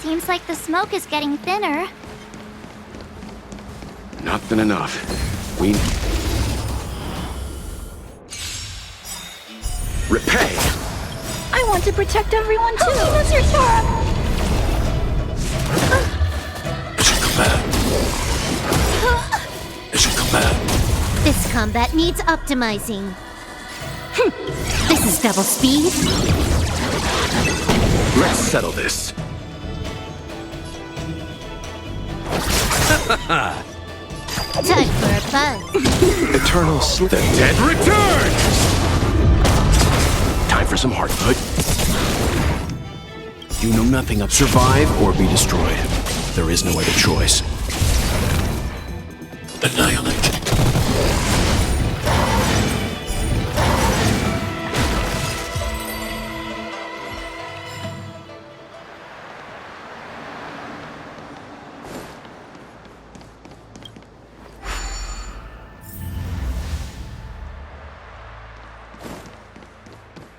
Seems like the smoke is getting thinner. Not thin enough. We... Repay! I want to protect everyone too! That's your job! This combat needs optimizing. This is double speed. Let's settle this. Time for a buzz. Eternal sleep. The dead return! Time for some heartfoot. You know nothing of survive or be destroyed. There is no other choice. Annihilate.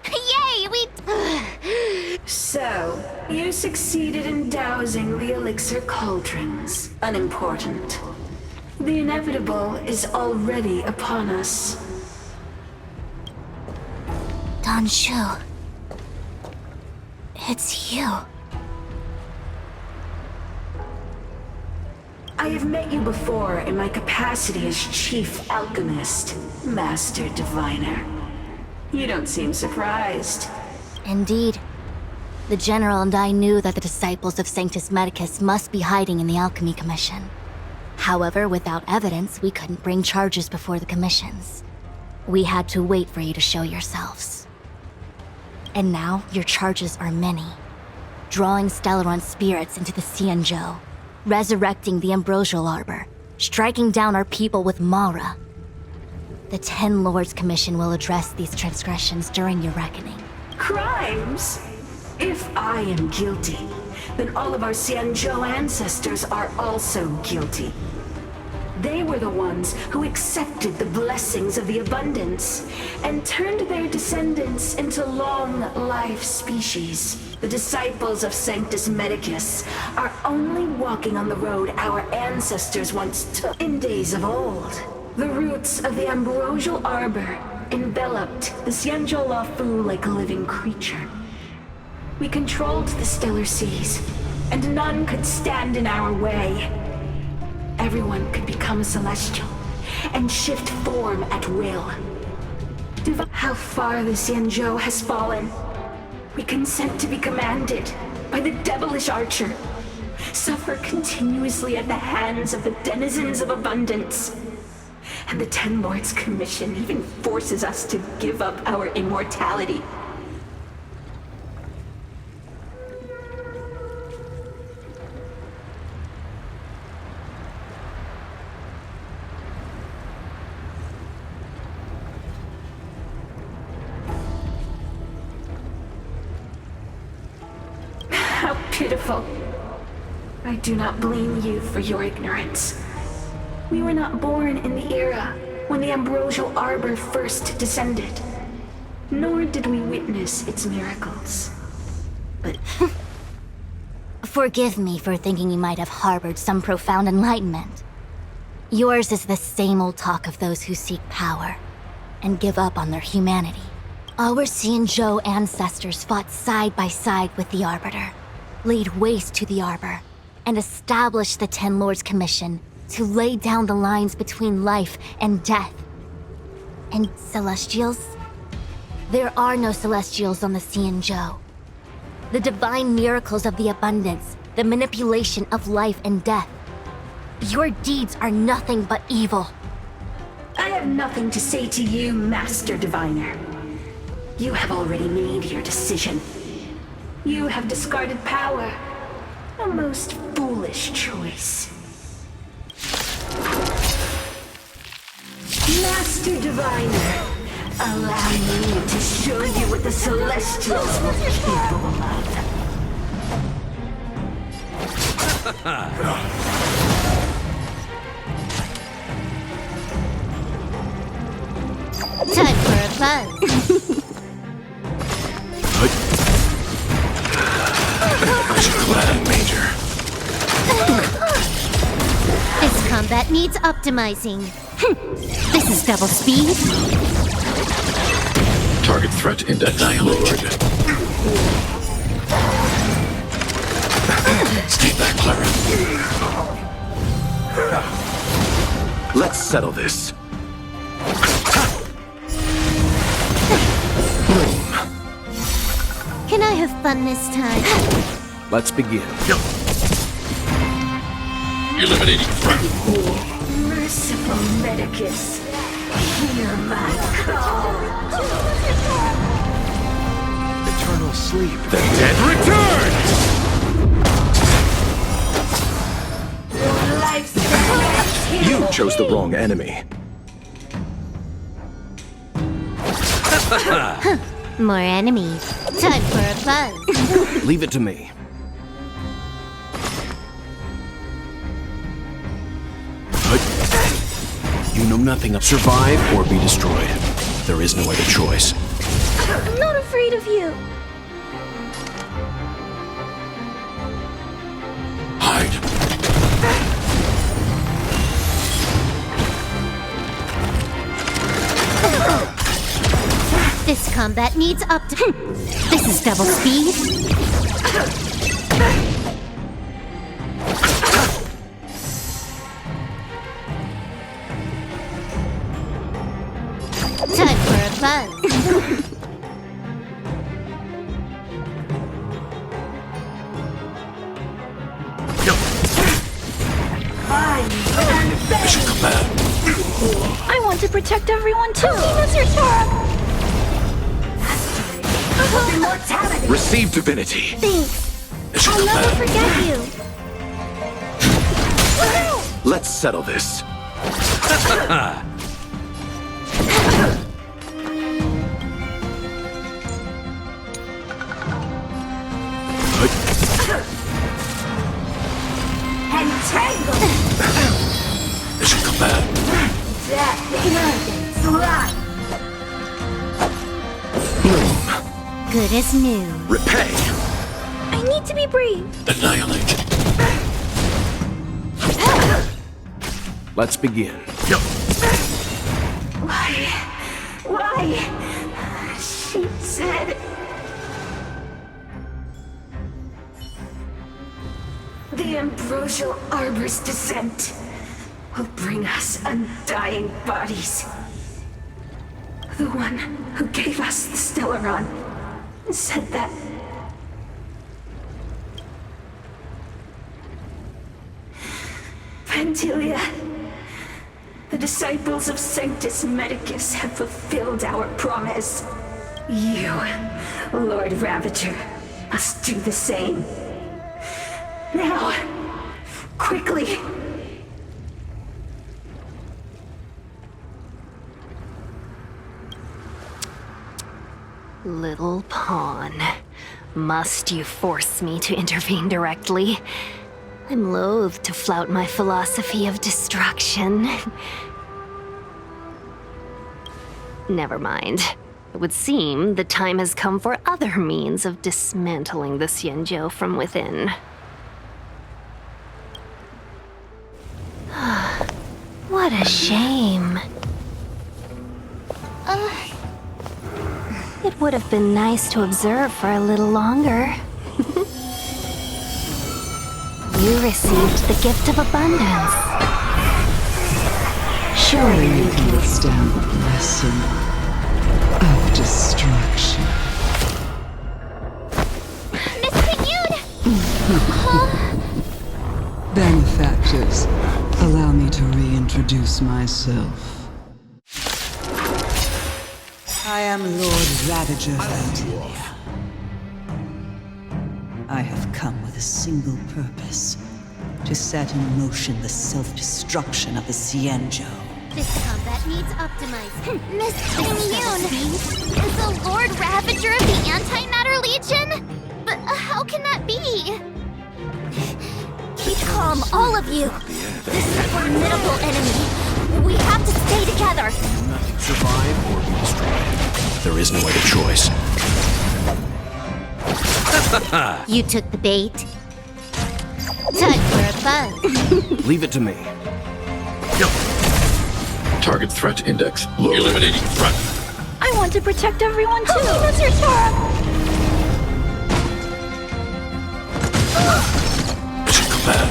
Yay, we... So, you succeeded in dousing the elixir cauldrons. Unimportant. The inevitable is already upon us. Don Shu. It's you. I have met you before in my capacity as Chief Alchemist, Master Diviner. You don't seem surprised. Indeed. The General and I knew that the disciples of Sanctus Medicus must be hiding in the Alchemy Commission. However, without evidence, we couldn't bring charges before the commissions. We had to wait for you to show yourselves. And now, your charges are many. Drawing stellaron spirits into the Xianzhou, resurrecting the Ambrosial Arbor, striking down our people with Mara. The Ten Lords Commission will address these transgressions during your reckoning. Crimes? If I am guilty, then all of our Xianzhou ancestors are also guilty. They were the ones who accepted the blessings of the abundance and turned their descendants into long-life species. The disciples of Sanctus Medicus are only walking on the road our ancestors once took in days of old. The roots of the Ambrosial Arbor enveloped the Xianzhou Lafu like a living creature. We controlled the stellar seas, and none could stand in our way. Everyone could become a celestial and shift form at will. How far the Xianzhou has fallen. We consent to be commanded by the devilish archer, suffer continuously at the hands of the denizens of abundance. And the Ten Lords Commission even forces us to give up our immortality. How pitiful. I do not blame you for your ignorance. We were not born in the era when the Ambrosial Arbor first descended, nor did we witness its miracles. But... Forgive me for thinking you might have harbored some profound enlightenment. Yours is the same old talk of those who seek power and give up on their humanity. Our Xianzhou ancestors fought side by side with the Arbiter, laid waste to the Arbor, and established the Ten Lords Commission to lay down the lines between life and death. And Celestials? There are no Celestials on the Xianzhou. The divine miracles of the abundance, the manipulation of life and death. Your deeds are nothing but evil. I have nothing to say to you, Master Diviner. You have already made your decision. You have discarded power. A most foolish choice. Master Diviner, allow me to show you what the Celestials were capable of. Time for a buzz. Major. This combat needs optimizing. This is double speed. Target threat annihilated. Stay back, Clara. Let's settle this. Can I have fun this time? Let's begin. Eliminating threat. Merciful Medicus, hear my call. Eternal sleep. The dead return! Life's been You chose the wrong enemy. More enemies. Time for a buzz. Leave it to me. You know nothing of survive or be destroyed. There is no other choice. I'm not afraid of you. Hide. This combat needs This is double speed. Time for a buzz. Mission command. I want to protect everyone too. Mr. Sharp. immortality. Receive divinity. Thanks. Mission I'll never command. forget you. Let's settle this. Entangle. Mission command. Death, ignorance, life. Good as new. Repay. I need to be brave. Annihilate. Let's begin. Why? She said... The ambrosial arbor's descent will bring us undying bodies. The one who gave us the stellaron said that... Pantilia, the disciples of Sanctus Medicus have fulfilled our promise. You, Lord Ravager, must do the same. Now, quickly. Little pawn. Must you force me to intervene directly? I'm loath to flout my philosophy of destruction. Never mind. It would seem the time has come for other means of dismantling the Xianzhou from within. What a shame. It would have been nice to observe for a little longer. You received the gift of abundance. Surely you can withstand the blessing of destruction. Miss Pignoon! Benefactors, allow me to reintroduce myself. I am Lord Ravager Pantilia. I have come with a single purpose, to set in motion the self-destruction of the Xianzhou. This combat needs optimizing. Miss Pignoon! Is the Lord Ravager of the Antimatter Legion? But how can that be? Keep calm, all of you. This is a formidable enemy. We have to stay together. Nothing survive or be destroyed. There is no other choice. You took the bait. Time for a buzz. Leave it to me. Target threat index low. Eliminating threat. I want to protect everyone too. Mr. Tora. Mission command.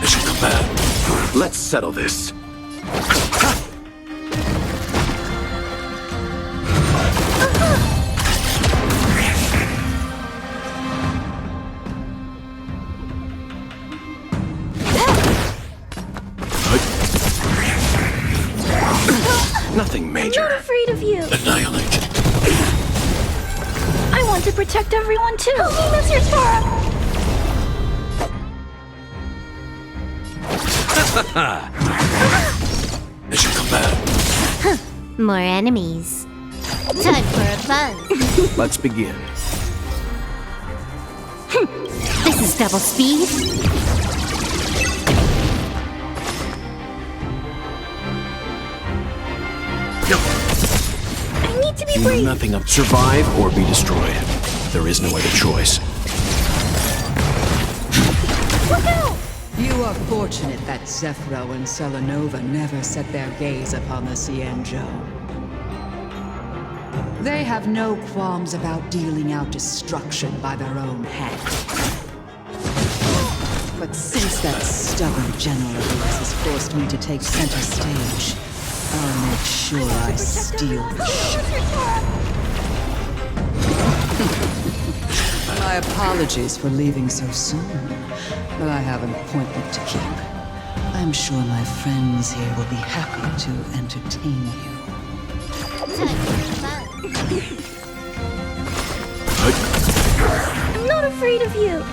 Mission command. Let's settle this. Nothing major. I'm not afraid of you. Annihilate. I want to protect everyone too. Mr. Tora. Mission command. More enemies. Time for a buzz. Let's begin. This is double speed. I need to be You know brave. nothing of survive or be destroyed. There is no other choice. Look out! You are fortunate that Zephyro and Selenova never set their gaze upon the Cienjo. They have no qualms about dealing out destruction by their own hand. But since that stubborn general of yours has forced me to take center stage, I'll make sure I steal the show. My apologies for leaving so soon, but I have an appointment to keep. I'm sure my friends here will be happy to entertain you. Time for a buzz. I'm not afraid of you.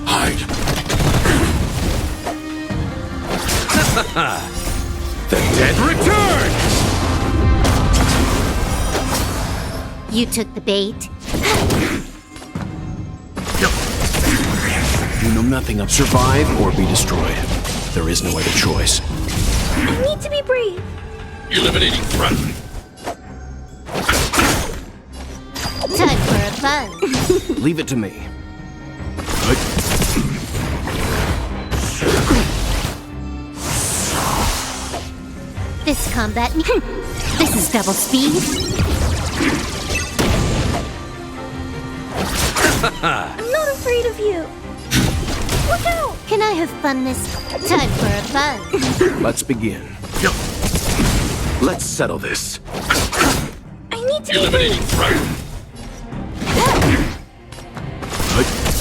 Hide. The dead return! You took the bait. You know nothing of survive or be destroyed. There is no other choice. I need to be brave. Eliminating threat. Time for a buzz. Leave it to me. This combat. This is double speed. I'm not afraid of you. Look out! Can I have fun this time for a buzz? Let's begin. Let's settle this. I need to be Eliminating brave.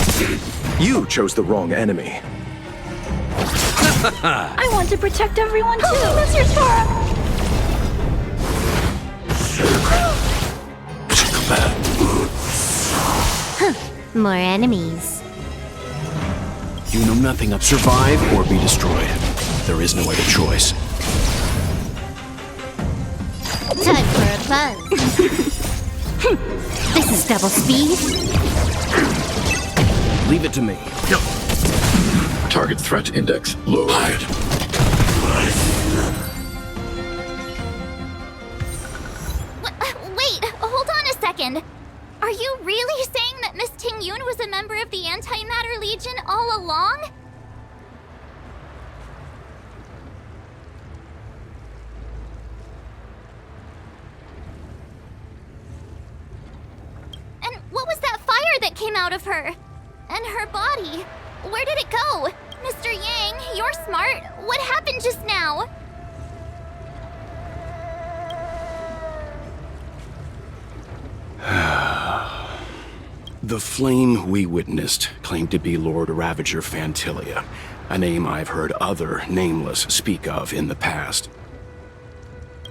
threat. You chose the wrong enemy. I want to protect everyone too. Mr. Tora. Mission command. More enemies. You know nothing of survive or be destroyed. There is no other choice. Time for a buzz. This is double speed. Leave it to me. Target threat index low. Hide. Wait, hold on a second. Are you really saying that Miss Ting Yun was a member of the Antimatter Legion all along? And what was that fire that came out of her? And her body? Where did it go? Mr. Yang, you're smart. What happened just now? The flame we witnessed claimed to be Lord Ravager Fantilia, a name I've heard other nameless speak of in the past.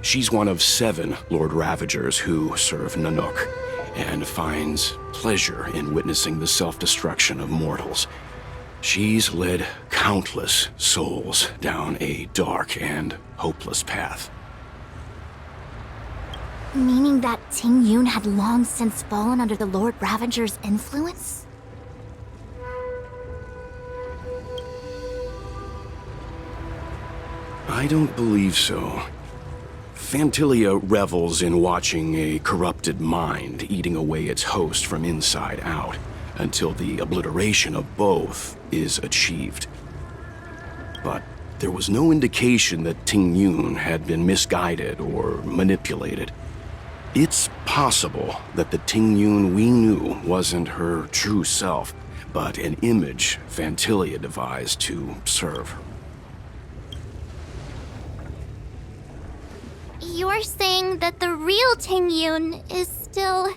She's one of 7 Lord Ravagers who serve Nanook, and finds pleasure in witnessing the self-destruction of mortals. She's led countless souls down a dark and hopeless path. Meaning that Ting Yun had long since fallen under the Lord Ravager's influence? I don't believe so. Fantilia revels in watching a corrupted mind eating away its host from inside out, until the obliteration of both is achieved. But there was no indication that Ting Yun had been misguided or manipulated. It's possible that the Ting Yun we knew wasn't her true self, but an image Fantilia devised to serve her. You're saying that the real Ting Yun is still...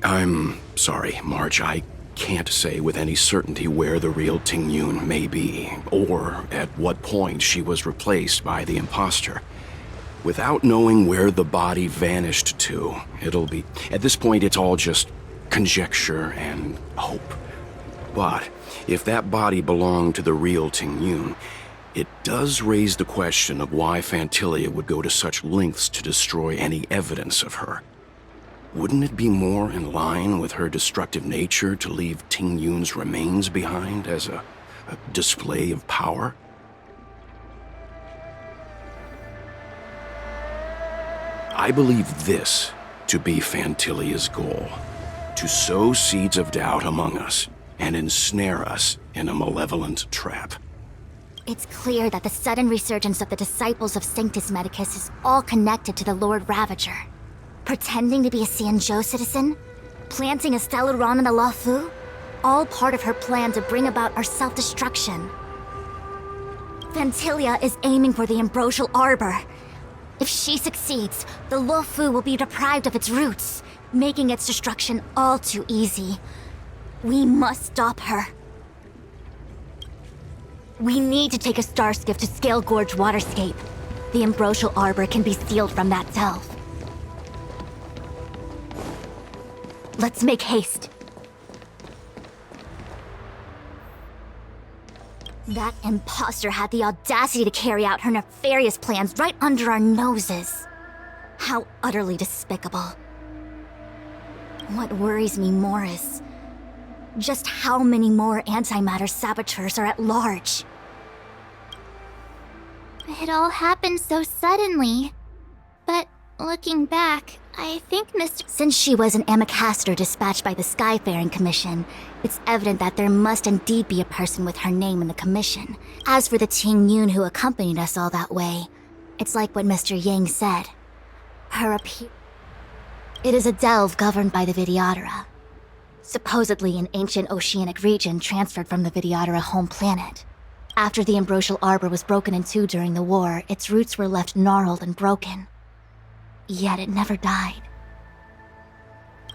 I'm sorry, March. I can't say with any certainty where the real Ting Yun may be, or at what point she was replaced by the imposter. Without knowing where the body vanished to, it'll be... At this point, it's all just conjecture and hope. But if that body belonged to the real Ting Yun, it does raise the question of why Fantilia would go to such lengths to destroy any evidence of her. Wouldn't it be more in line with her destructive nature to leave Ting Yun's remains behind as a display of power? I believe this to be Fantilia's goal, to sow seeds of doubt among us and ensnare us in a malevolent trap. It's clear that the sudden resurgence of the disciples of Sanctus Medicus is all connected to the Lord Ravager. Pretending to be a Xianzhou citizen? Planting a stellaron in the Luofu? All part of her plan to bring about our self-destruction. Fantilia is aiming for the ambrosial arbor. If she succeeds, the Luofu will be deprived of its roots, making its destruction all too easy. We must stop her. We need to take a star skiff to Scale Gorge Waterscape. The ambrosial arbor can be sealed from that delve. Let's make haste. That imposter had the audacity to carry out her nefarious plans right under our noses. How utterly despicable. What worries me more is just how many more antimatter saboteurs are at large. It all happened so suddenly. But looking back, I think Mr. Since she was an Amicastor dispatched by the Skyfaring Commission, it's evident that there must indeed be a person with her name in the commission. As for the Ting Yun who accompanied us all that way, it's like what Mr. Yang said. It is a delve governed by the Vidyadhara. Supposedly an ancient oceanic region transferred from the Vidyadhara home planet. After the ambrosial arbor was broken in two during the war, its roots were left gnarled and broken. Yet it never died.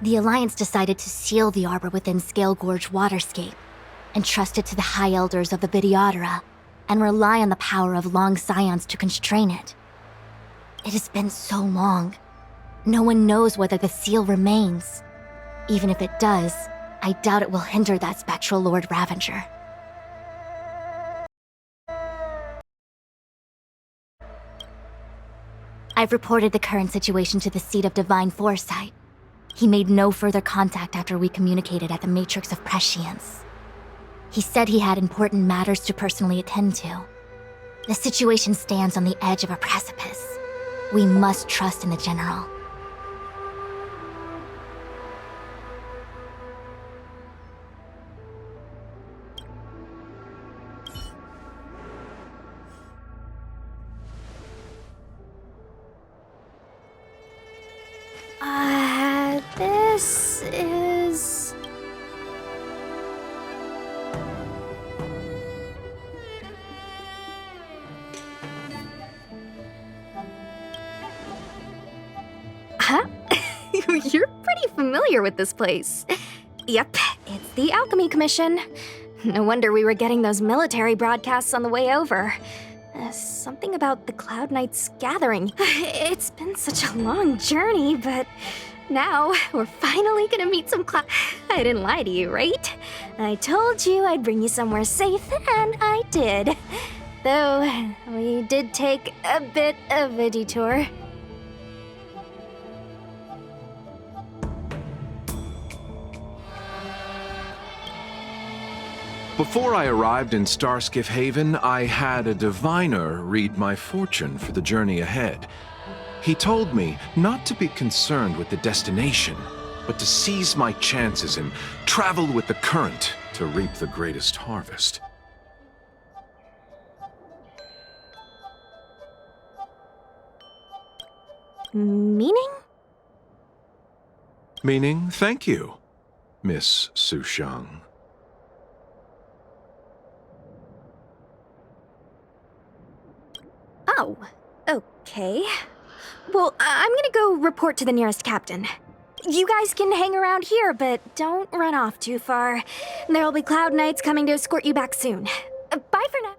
The Alliance decided to seal the arbor within Scale Gorge Waterscape, entrust it to the High Elders of the Vidyadhara, and rely on the power of long scions to constrain it. It has been so long. No one knows whether the seal remains. Even if it does, I doubt it will hinder that spectral Lord Ravager. I've reported the current situation to the Seat of Divine Foresight. He made no further contact after we communicated at the Matrix of Prescience. He said he had important matters to personally attend to. The situation stands on the edge of a precipice. We must trust in the General. This is... Huh? You're pretty familiar with this place. Yep, it's the Alchemy Commission. No wonder we were getting those military broadcasts on the way over. Something about the Cloud Knights gathering. It's been such a long journey, but now we're finally gonna meet some I didn't lie to you, right? I told you I'd bring you somewhere safe, and I did. Though, we did take a bit of a detour. Before I arrived in Starskiff Haven, I had a diviner read my fortune for the journey ahead. He told me not to be concerned with the destination, but to seize my chances and travel with the current to reap the greatest harvest. Meaning? Meaning, thank you, Miss Sushang. Oh, okay. Well, I'm gonna go report to the nearest captain. You guys can hang around here, but don't run off too far. There'll be Cloud Knights coming to escort you back soon. Bye for now.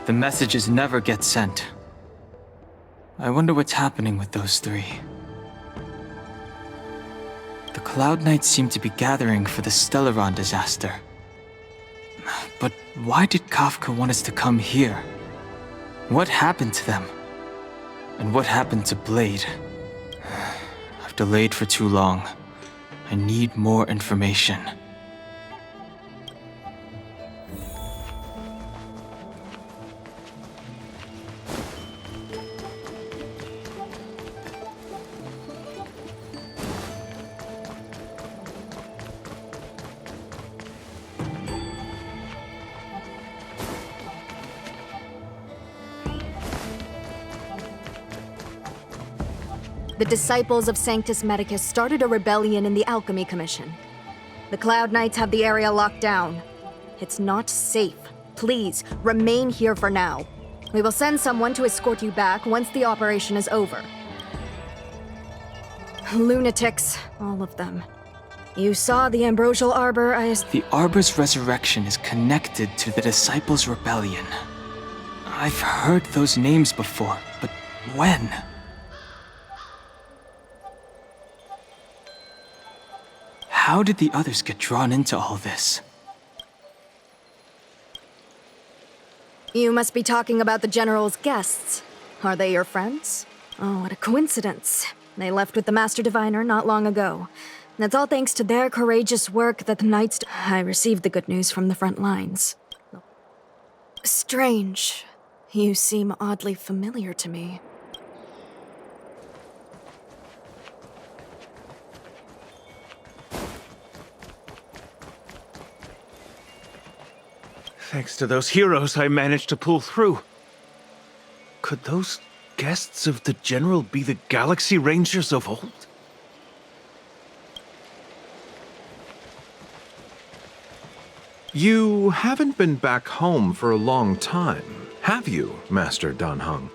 The messages never get sent. I wonder what's happening with those three. The Cloud Knights seem to be gathering for the Stellaron disaster. But why did Kafka want us to come here? What happened to them? And what happened to Blade? I've delayed for too long. I need more information. The disciples of Sanctus Medicus started a rebellion in the Alchemy Commission. The Cloud Knights have the area locked down. It's not safe. Please, remain here for now. We will send someone to escort you back once the operation is over. Lunatics, all of them. You saw the Ambrosial Arbor, The Arbor's resurrection is connected to the Disciples' Rebellion. I've heard those names before, but when? How did the others get drawn into all this? You must be talking about the General's guests. Are they your friends? Oh, what a coincidence. They left with the Master Diviner not long ago. That's all thanks to their courageous work that the Knights... I received the good news from the front lines. Strange. You seem oddly familiar to me. Thanks to those heroes, I managed to pull through. Could those guests of the General be the Galaxy Rangers of old? You haven't been back home for a long time, have you, Master Danheng?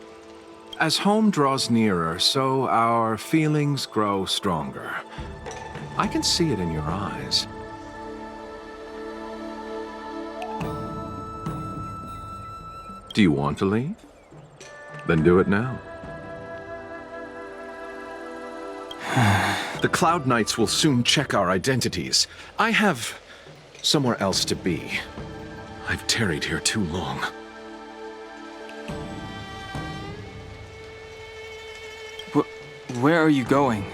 As home draws nearer, so our feelings grow stronger. I can see it in your eyes. Do you want to leave? Then do it now. The Cloud Knights will soon check our identities. I have somewhere else to be. I've tarried here too long. Where are you going?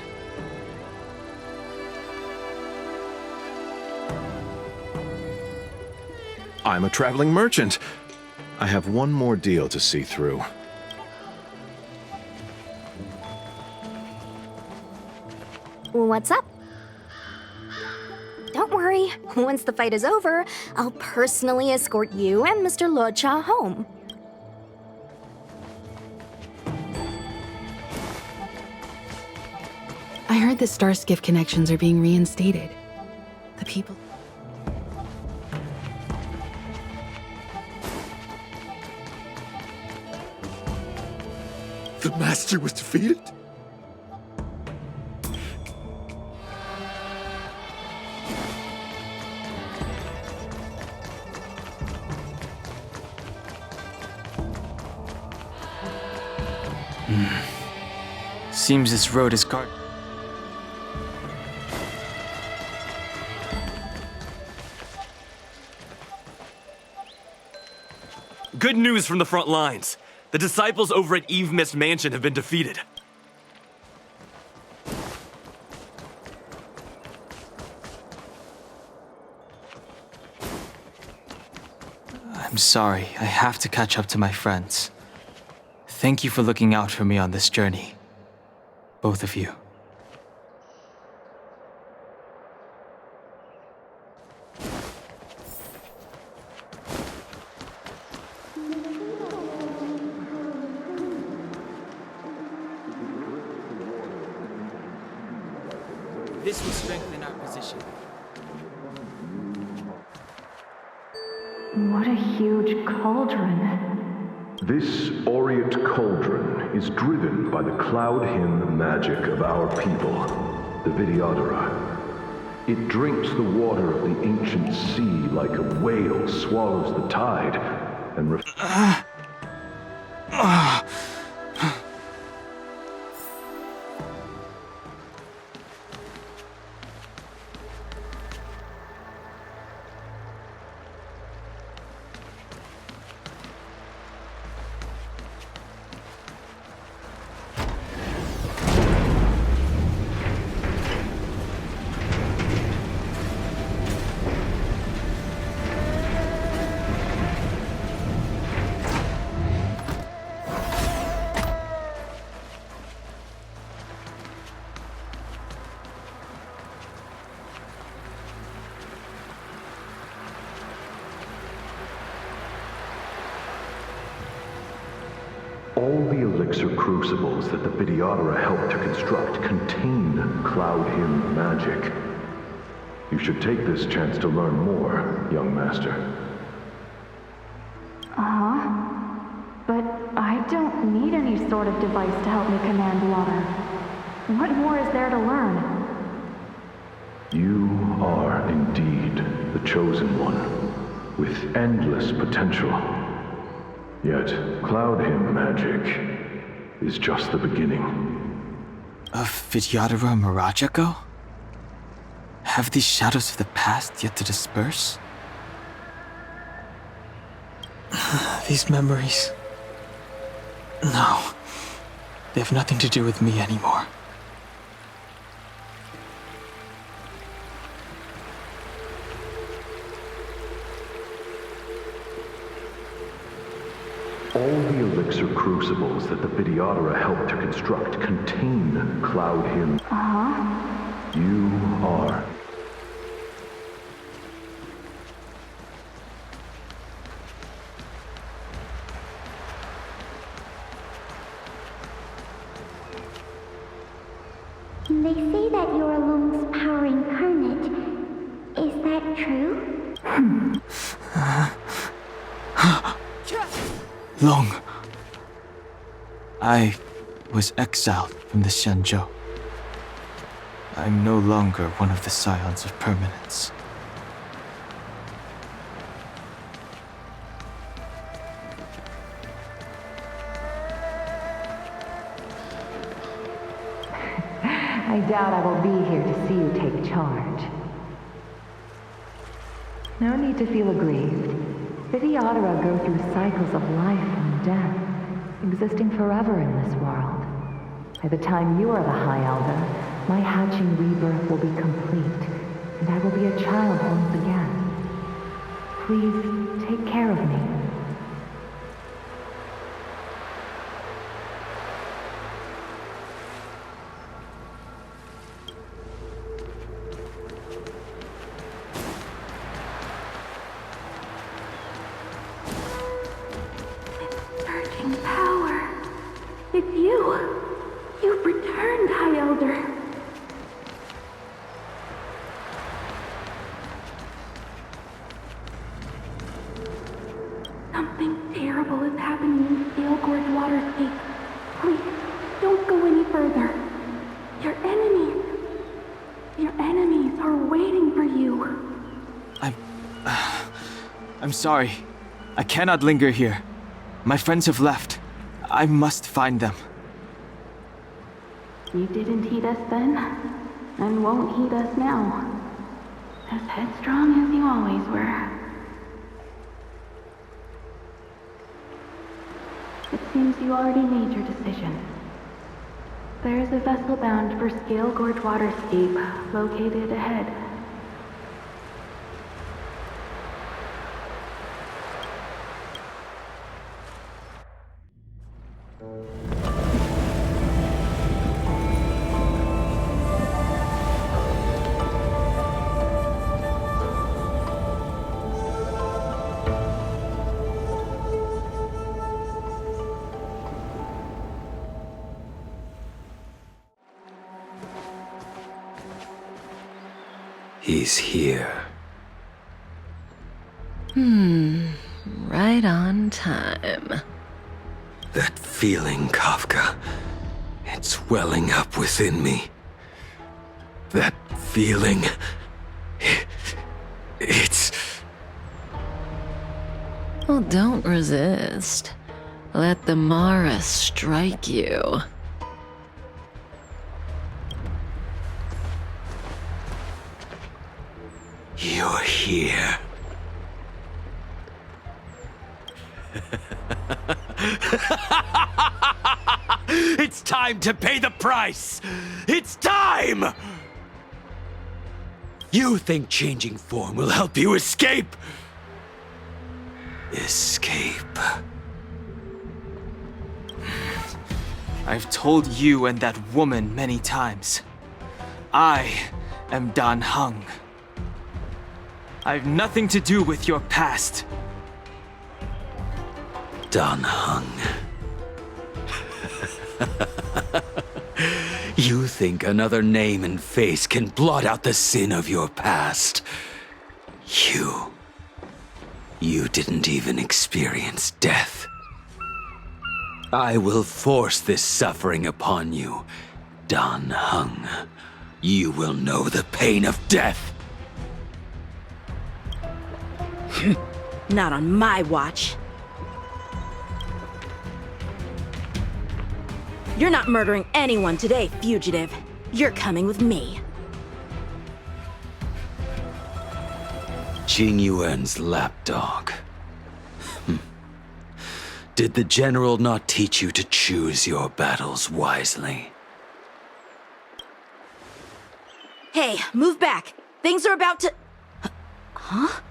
I'm a traveling merchant. I have one more deal to see through. What's up? Don't worry. Once the fight is over, I'll personally escort you and Mr. Locha home. I heard the Starskiff connections are being reinstated. The people... The Master was defeated? Seems this road is guarded. Good news from the front lines. The disciples over at Eve Mist Mansion have been defeated. I'm sorry, I have to catch up to my friends. Thank you for looking out for me on this journey. Both of you. This will strengthen our position. What a huge cauldron. This aureate cauldron is driven by the cloud hymn magic of our people, the Vidyadhara. It drinks the water of the ancient sea like a whale swallows the tide and all the elixir crucibles that the Vidyadhara helped to construct contain cloud hymn magic. You should take this chance to learn more, young master. But I don't need any sort of device to help me command water. What more is there to learn? You are indeed the chosen one, with endless potential. Yet, cloud hymn magic is just the beginning. Of Vidyadhara Mirajago? Have these shadows of the past yet to disperse? These memories... No. They have nothing to do with me anymore. All the elixir crucibles that the Vidyadhara helped to construct contain cloud hymn. You are... They say that you're Lung's power incarnate. Is that true? Long. I was exiled from the Xianzhou. I'm no longer one of the Scions of Permanence. I doubt I will be here to see you take charge. No need to feel aggrieved. Vidyadhara go through cycles of life and death, existing forever in this world. By the time you are the High Elder, my hatching rebirth will be complete, and I will be a child once again. Please take care of me. Power. It's you. You've returned, High Elder. Something terrible is happening in Steel Gorge Waterscape. Please, don't go any further. Your enemies are waiting for you. I'm sorry. I cannot linger here. My friends have left. I must find them. You didn't heed us then, and won't heed us now. As headstrong as you always were. It seems you already made your decision. There is a vessel bound for Scale Gorge Waterscape, located ahead. He's here. Right on time. That feeling, Kafka. It's welling up within me. That feeling. It's... Well, don't resist. Let the Mara strike you. You're here. It's time to pay the price! It's time! You think changing form will help you escape? Escape. I've told you and that woman many times. I am Dan Heng. I've nothing to do with your past. Dan Heng. You think another name and face can blot out the sin of your past? You didn't even experience death. I will force this suffering upon you, Dan Heng. You will know the pain of death. Not on my watch. You're not murdering anyone today, fugitive. You're coming with me. Jing Yuan's lapdog. Did the general not teach you to choose your battles wisely? Hey, move back. Things are about to... Huh?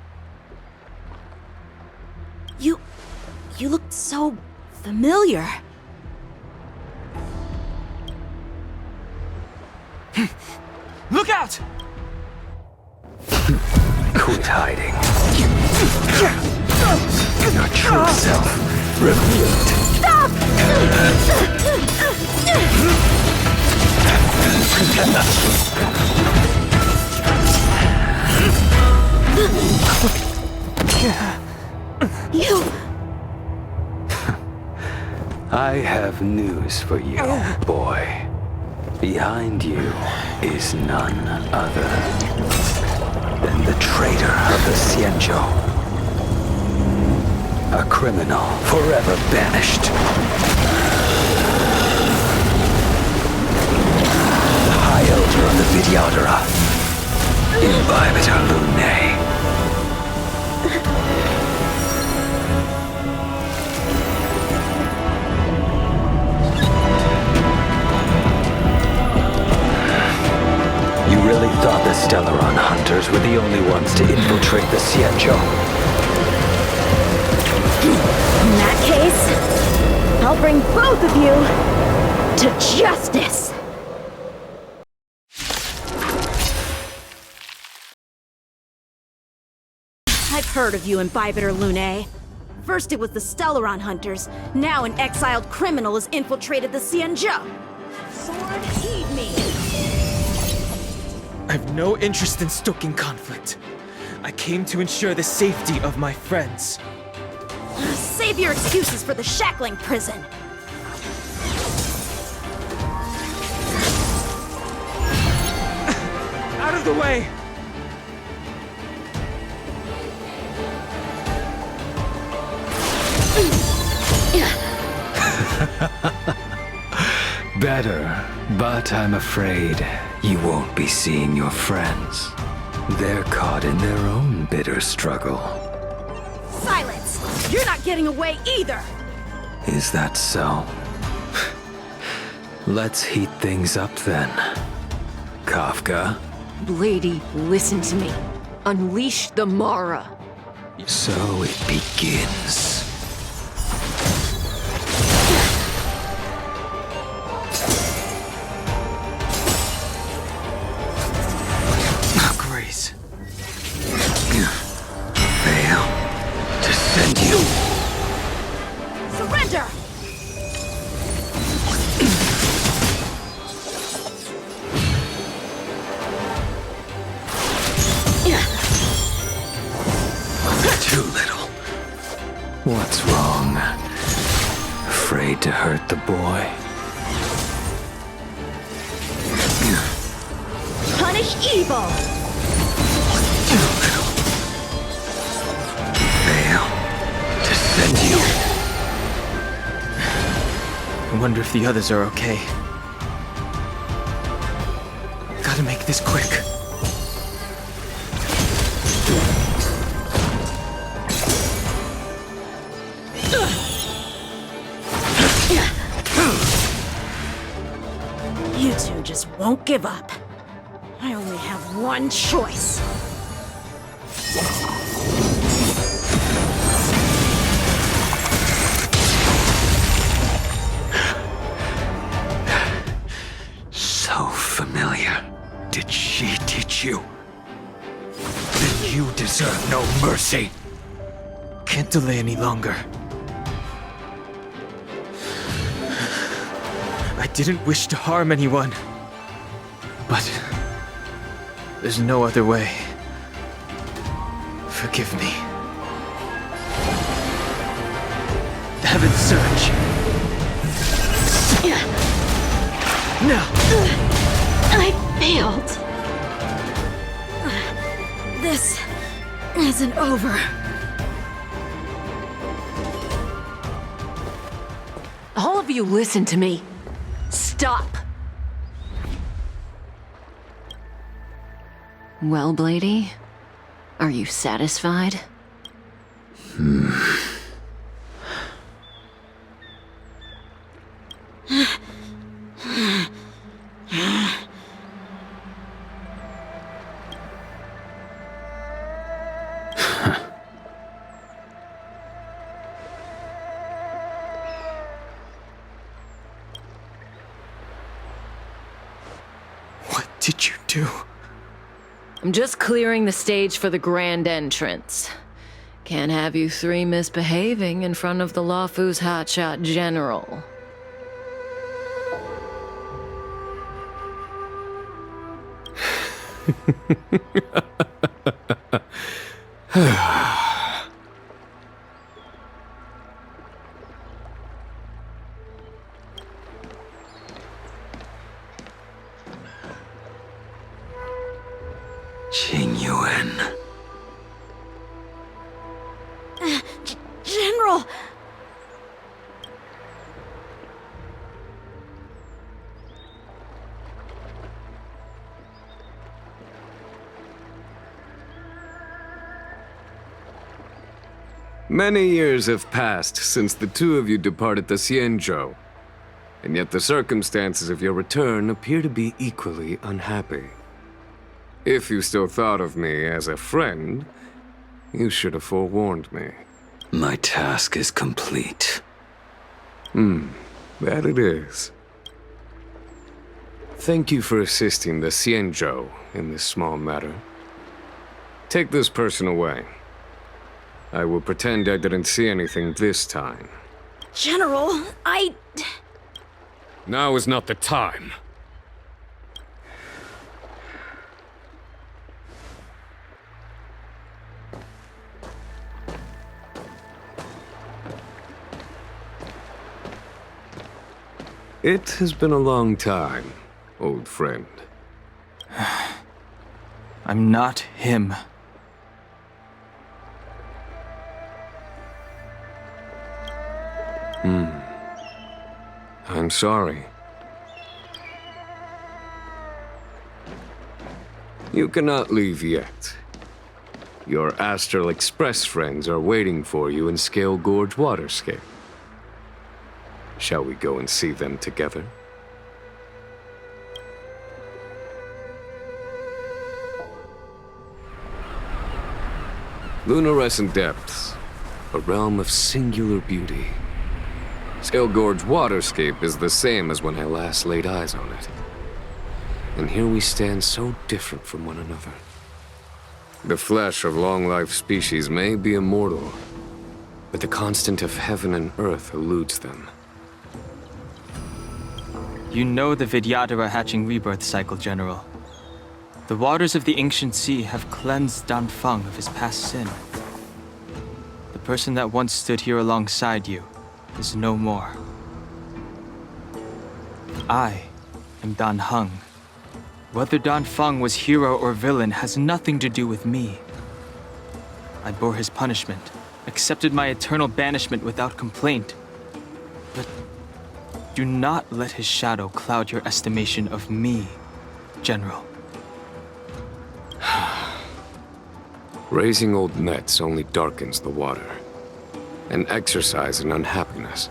You look so familiar. Look out! Quit hiding. Your true self revealed. Stop! You... I have news for you, boy. Behind you is none other than the traitor of the Xianzhou. A criminal forever banished. The High Elder of the Vidyadhara, Imbibitor Lunae. You really thought the Stellaron hunters were the only ones to infiltrate the Xianzhou? In that case, I'll bring both of you to justice! I've heard of you, Imbibitor Lunae. First it was the Stellaron hunters, now an exiled criminal has infiltrated the Xianzhou. Sword, heed me! I've no interest in stoking conflict. I came to ensure the safety of my friends. Save your excuses for the shackling prison. Out of the way! Better, but I'm afraid you won't be seeing your friends. They're caught in their own bitter struggle. Silence! You're not getting away either! Is that so? Let's heat things up then. Kafka? Lady, listen to me. Unleash the Mara. So it begins. Grace. Fail to send you. Surrender! Too little. What's wrong? Afraid to hurt the boy? Punish evil! Too little. Fail to send you. I wonder if the others are okay. Gotta make this quick. You two just won't give up. I only have one choice. So familiar. Did she teach you? Then you deserve no mercy. Can't delay any longer. I didn't wish to harm anyone. But there's no other way. Forgive me. Heaven's Surge. No! I failed. This isn't over. All of you listen to me. Stop! Well, Blady, are you satisfied? What did you do? I'm just clearing the stage for the grand entrance. Can't have you three misbehaving in front of the Lawfu's hotshot general. Qingyuan. General! Many years have passed since the two of you departed the Xianzhou, and yet the circumstances of your return appear to be equally unhappy. If you still thought of me as a friend, you should have forewarned me. My task is complete. That it is. Thank you for assisting the Xianzhou in this small matter. Take this person away. I will pretend I didn't see anything this time. General, Now is not the time. It has been a long time, old friend. I'm not him. I'm sorry. You cannot leave yet. Your Astral Express friends are waiting for you in Scale Gorge Waterscape. Shall we go and see them together? Lunarescent depths, a realm of singular beauty. Scale Gorge waterscape is the same as when I last laid eyes on it. And here we stand so different from one another. The flesh of long-life species may be immortal, but the constant of heaven and earth eludes them. You know the Vidyadhara hatching rebirth cycle, General. The waters of the ancient sea have cleansed Danfeng of his past sin. The person that once stood here alongside you is no more. I am Dan Heng. Whether Danfeng was hero or villain has nothing to do with me. I bore his punishment, accepted my eternal banishment without complaint. But do not let his shadow cloud your estimation of me, General. Raising old nets only darkens the water, an exercise in unhappiness.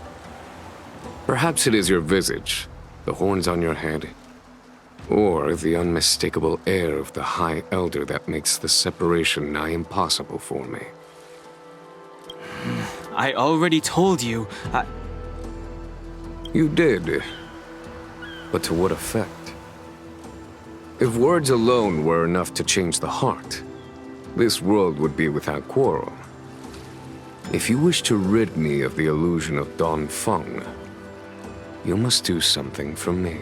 Perhaps it is your visage, the horns on your head, or the unmistakable air of the High Elder that makes the separation nigh impossible for me. I already told you, You did. But to what effect? If words alone were enough to change the heart, this world would be without quarrel. If you wish to rid me of the illusion of Danfeng, you must do something for me.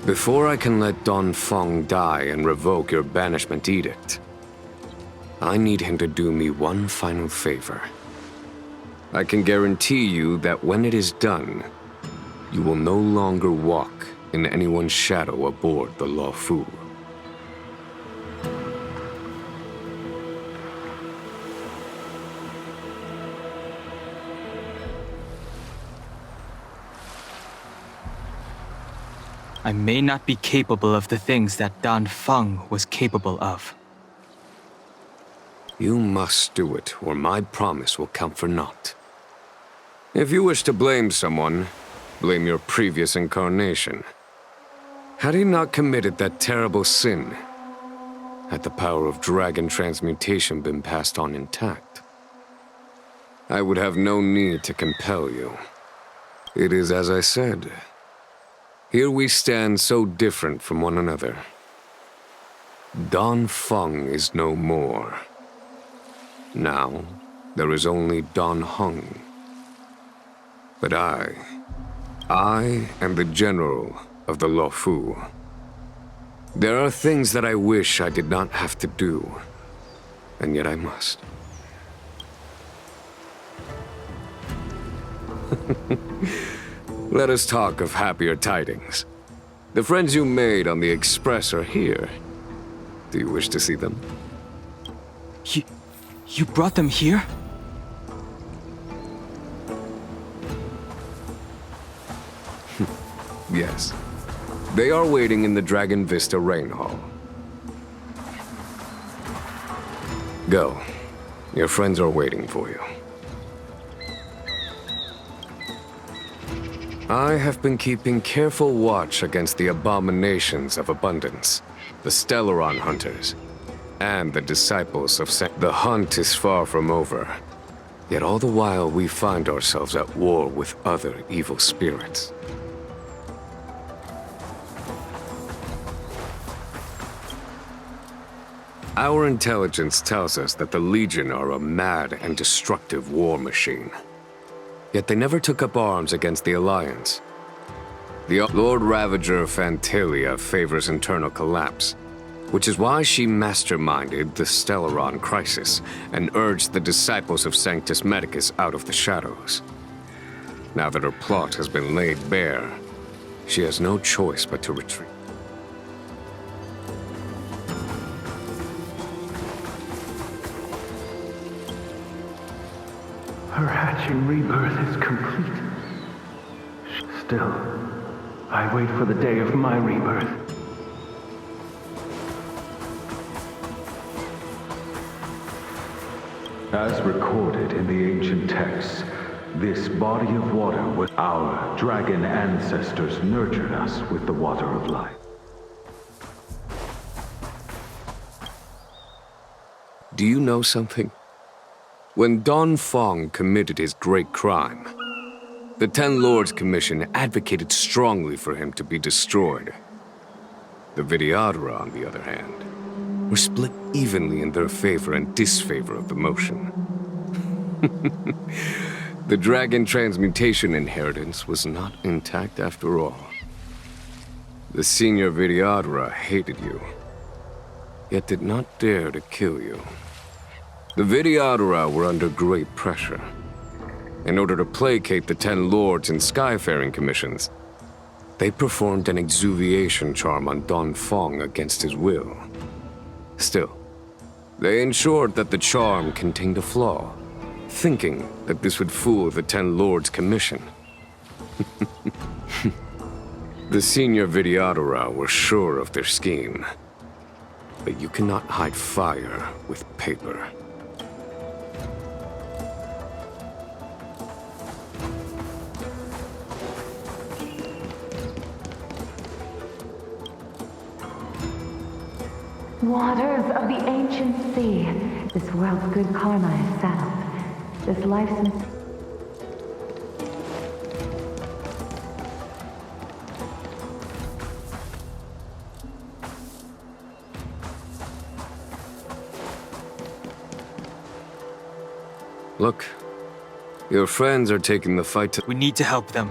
Before I can let Danfeng die and revoke your banishment edict, I need him to do me one final favor. I can guarantee you that when it is done, you will no longer walk in anyone's shadow aboard the Luofu. I may not be capable of the things that Danfeng was capable of. You must do it, or my promise will count for naught. If you wish to blame someone, blame your previous incarnation. Had he not committed that terrible sin, had the power of dragon transmutation been passed on intact, I would have no need to compel you. It is as I said. Here we stand so different from one another. Danfeng is no more. Now, there is only Dan Heng. But I am the general of the Luofu. There are things that I wish I did not have to do, and yet I must. Let us talk of happier tidings. The friends you made on the Express are here. Do you wish to see them? You brought them here? Yes. They are waiting in the Dragon Vista Rain Hall. Go. Your friends are waiting for you. I have been keeping careful watch against the abominations of abundance, the stellaron hunters, and the disciples of The hunt is far from over, yet all the while we find ourselves at war with other evil spirits. Our intelligence tells us that the Legion are a mad and destructive war machine. Yet they never took up arms against the Alliance. The Lord Ravager of Fantilia favors internal collapse, which is why she masterminded the Stellaron crisis and urged the disciples of Sanctus Medicus out of the shadows. Now that her plot has been laid bare, she has no choice but to retreat. Her hatching rebirth is complete. Still, I wait for the day of my rebirth. As recorded in the ancient texts, This body of water was our dragon ancestors nurtured us with the water of life. Do you know something? When Don Fong committed his great crime, the Ten Lords Commission advocated strongly for him to be destroyed. The Vidyadhara, on the other hand, were split evenly in their favor and disfavor of the motion. The dragon transmutation inheritance was not intact after all. The senior Vidyadhara hated you, yet did not dare to kill you. The Vidyadhara were under great pressure. In order to placate the Ten Lords and Skyfaring Commissions, they performed an exuviation charm on Don Fong against his will. Still, they ensured that the charm contained a flaw, thinking that this would fool the Ten Lords Commission. The senior Vidyadhara were sure of their scheme, but you cannot hide fire with paper. Waters of the ancient sea. This world's good karma is settled. This life's... Look, your friends are taking the fight to... We need to help them.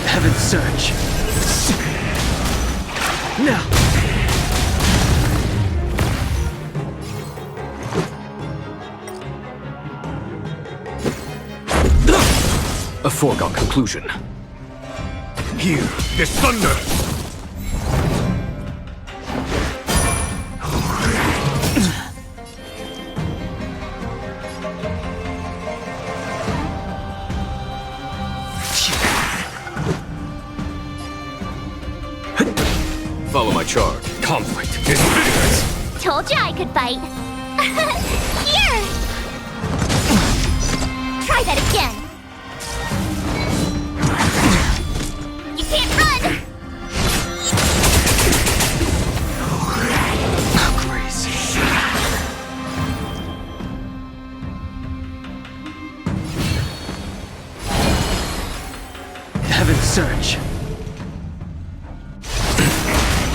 Heaven's Surge. Now! A foregone conclusion. Hear this thunder! Follow my charge. Conflict is vigorous. Told you I could fight. Here! Try that again. You can't run! Grace. Heaven's Surge.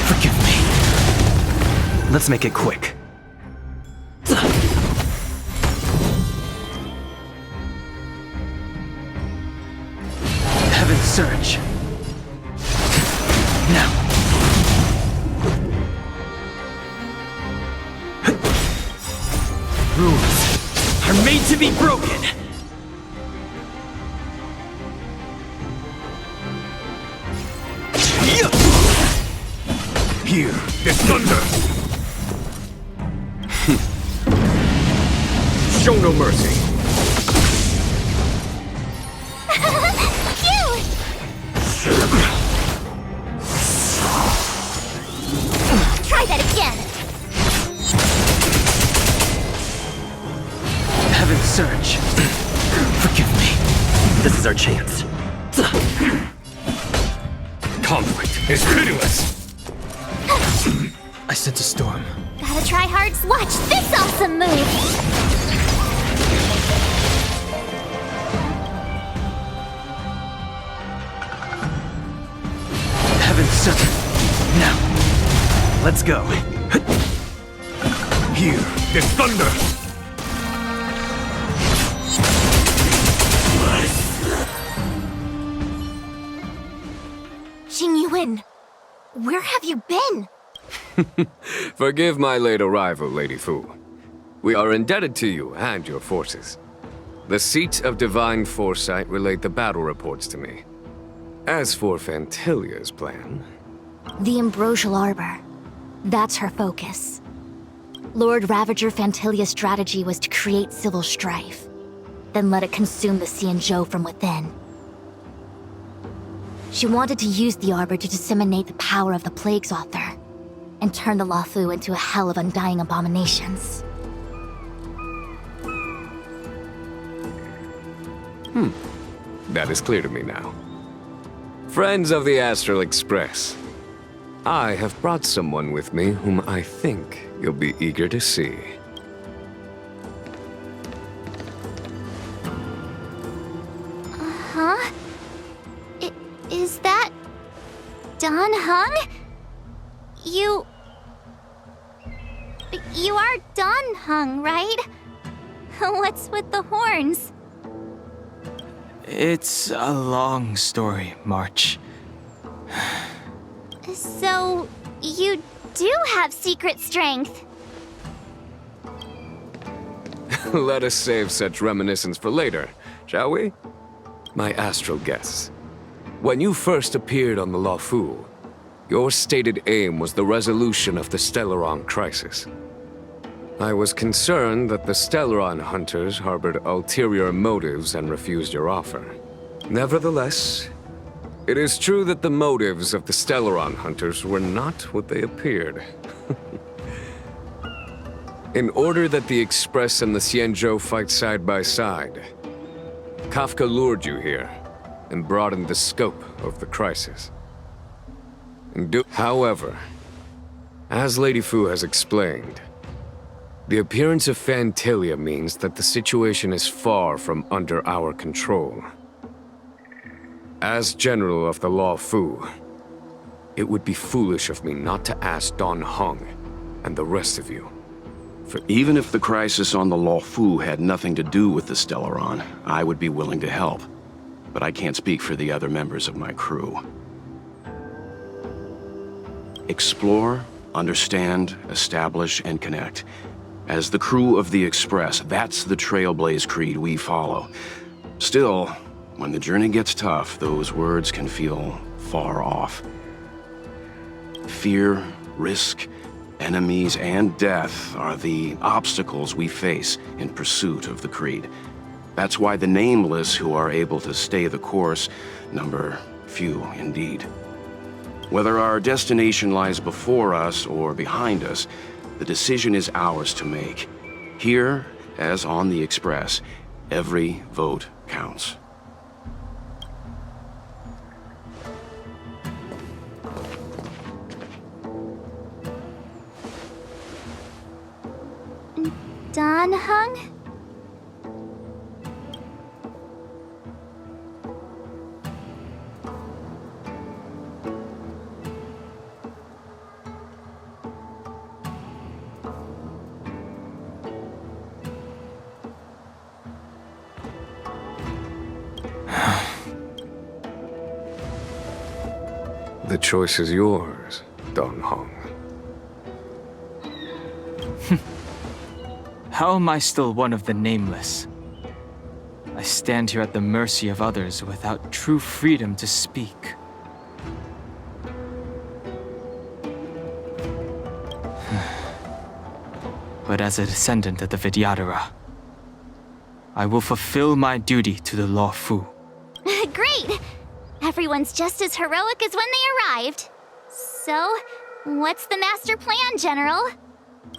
Forgive me. Let's make it quick. Heaven's Surge. Now. Rules are made to be broken. Hear this thunder! Show no mercy. Try that again. Heaven's Surge. Forgive me. This is our chance. Conflict is pitiless! I sense a storm. Gotta try hard. Watch this awesome move. Heaven's Surge. Now. Let's go. Hear this thunder! Xing Yuan, where have you been? Forgive my late arrival, Lady Fu. We are indebted to you and your forces. The seats of divine foresight relate the battle reports to me. As for Fantilia's plan... The Ambrosial Arbor. That's her focus. Lord Ravager Fantilia's strategy was to create civil strife. then let it consume the Xianzhou from within. She wanted to use the arbor to disseminate the power of the Plague's author, and turn the Luofu into a hell of undying abominations. That is clear to me now. Friends of the Astral Express, I have brought someone with me whom I think you'll be eager to see. Huh? Is that... Dan Heng? You are Dan Heng, right? What's with the horns? It's a long story, March. So, you do have secret strength. Let us save such reminiscence for later, shall we? My astral guests, when you first appeared on the Luofu, your stated aim was the resolution of the Stellaron crisis. I was concerned that the Stellaron hunters harbored ulterior motives and refused your offer. Nevertheless, it is true that the motives of the Stellaron hunters were not what they appeared. In order that the Express and the Xianzhou fight side by side, Kafka lured you here and broadened the scope of the crisis. However, as Lady Fu has explained, the appearance of Fantilia means that the situation is far from under our control. As General of the Luofu, it would be foolish of me not to ask Dan Heng and the rest of you. For even if the crisis on the Luofu had nothing to do with the Stellaron, I would be willing to help. But I can't speak for the other members of my crew. Explore, understand, establish, and connect. As the crew of the Express, that's the Trailblaze creed we follow. Still, when the journey gets tough, those words can feel far off. Fear, risk, enemies, and death are the obstacles we face in pursuit of the creed. That's why the nameless who are able to stay the course number few indeed. Whether our destination lies before us or behind us, the decision is ours to make. Here, as on the Express, every vote counts. Dan Heng? The choice is yours, Dan Heng. How am I still one of the nameless? I stand here at the mercy of others without true freedom to speak. But as a descendant of the Vidyadhara, I will fulfill my duty to the Luofu. Great! Everyone's just as heroic as when they arrived. So, what's the master plan, General?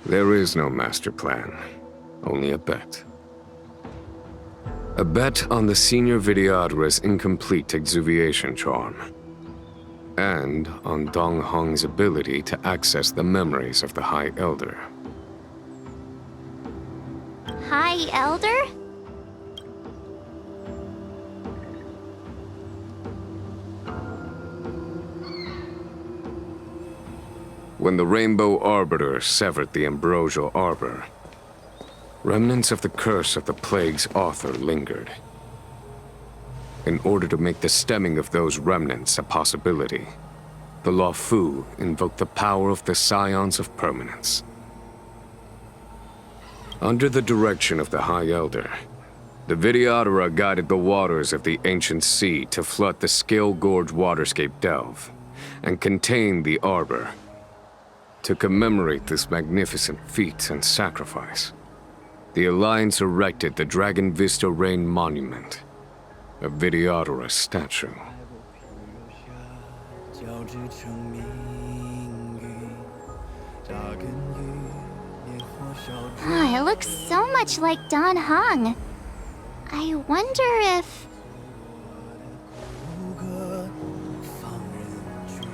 There is no master plan, only a bet. A bet on the senior Vidyadhara's incomplete exuviation charm. And on Dan Heng's ability to access the memories of the High Elder. High Elder? When the Rainbow Arbiter severed the Ambrosial Arbor, remnants of the curse of the Plague's author lingered. In order to make the stemming of those remnants a possibility, the Luofu invoked the power of the Scions of Permanence. Under the direction of the High Elder, the Vidyadhara guided the waters of the ancient sea to flood the Scale Gorge waterscape delve and contain the Arbor. To commemorate this magnificent feat and sacrifice, the Alliance erected the Dragon Vista Rain Monument, a Videodora statue. It looks so much like Dan Heng. I wonder if...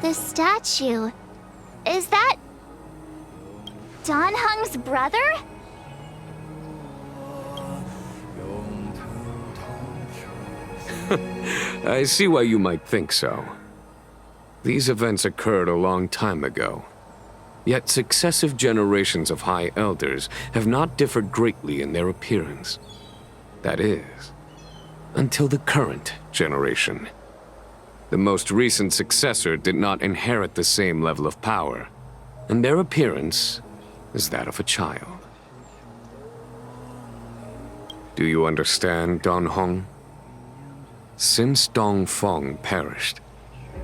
The statue... Is that... Dan Heng's brother? I see why you might think so. These events occurred a long time ago. Yet successive generations of High Elders have not differed greatly in their appearance. That is, until the current generation. The most recent successor did not inherit the same level of power, and their appearance is that of a child. Do you understand, Dan Heng? Since Dong Feng perished,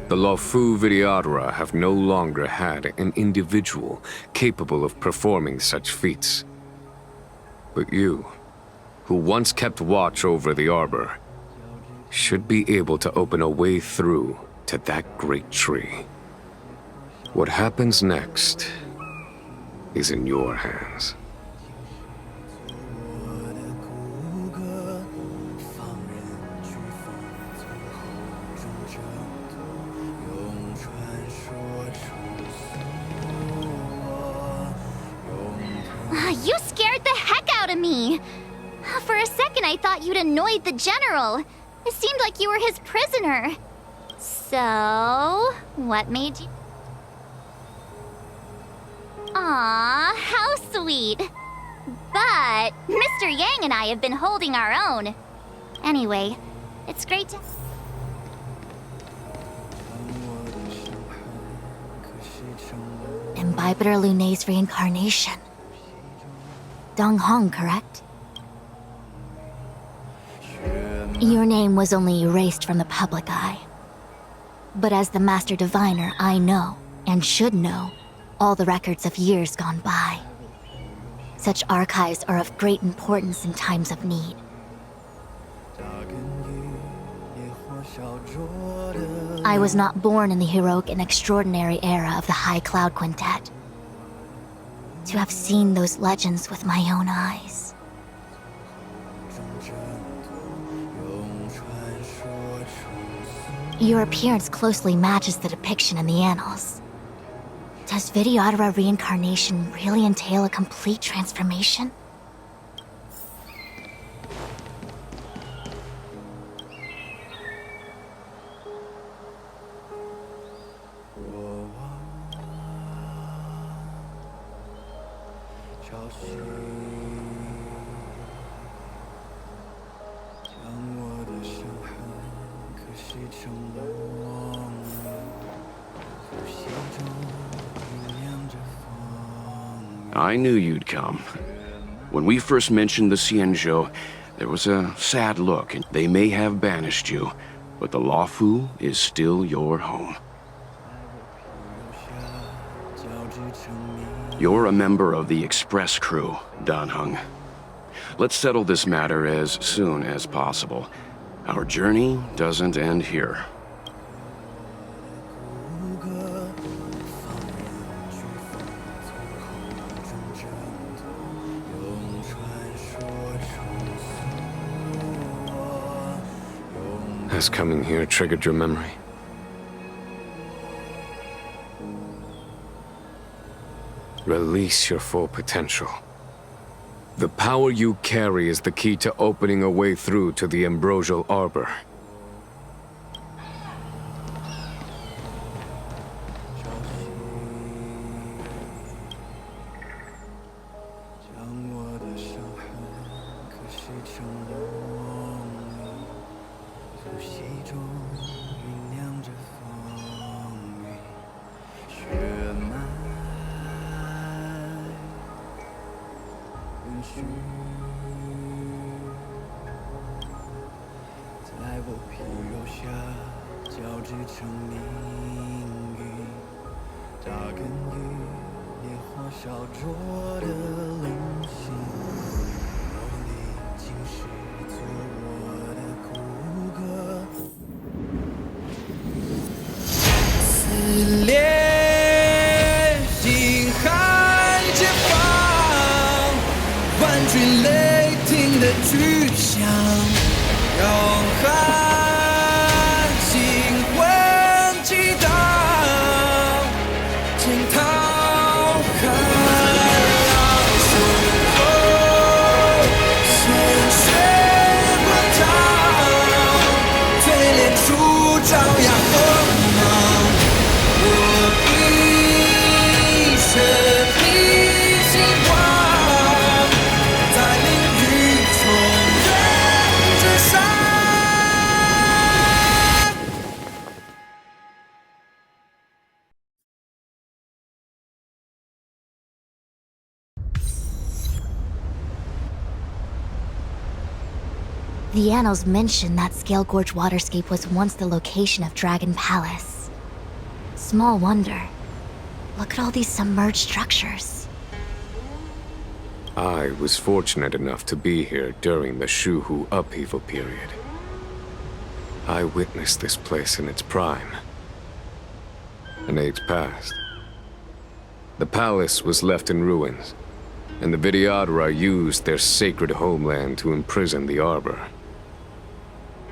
the Luofu Videodora have no longer had an individual capable of performing such feats. But you, who once kept watch over the arbor, should be able to open a way through to that great tree. What happens next is in your hands. You scared the heck out of me! For a second I thought you'd annoyed the general. It seemed like you were his prisoner. So, what made you... Aw, how sweet. But Mr. Yang and I have been holding our own. Anyway, it's great to... Imbibitor Lunay's reincarnation. Dong Heng, correct? Your name was only erased from the public eye. But as the Master Diviner, I know, and should know, all the records of years gone by. Such archives are of great importance in times of need. I was not born in the heroic and extraordinary era of the High Cloud Quintet. To have seen those legends with my own eyes. Your appearance closely matches the depiction in the annals. Does Videodora reincarnation really entail a complete transformation? I knew you'd come. When we first mentioned the Xianzhou, there was a sad look, and they may have banished you, but the Luofu is still your home. You're a member of the Express crew, Dan Heng. Let's settle this matter as soon as possible. Our journey doesn't end here. Has coming here triggered your memory? Release your full potential. The power you carry is the key to opening a way through to the ambrosial arbor. 去向永恒，灵魂激荡，惊涛骇浪随后，鲜血滚烫，淬炼出朝阳锋芒。我一生披星光，在领域从人之上。The annals mention that Scale Gorge waterscape was once the location of Dragon Palace. Small wonder. Look at all these submerged structures. I was fortunate enough to be here during the Shuhu upheaval period. I witnessed this place in its prime. An age passed. The palace was left in ruins, and the Vidyadhara used their sacred homeland to imprison the Arbor.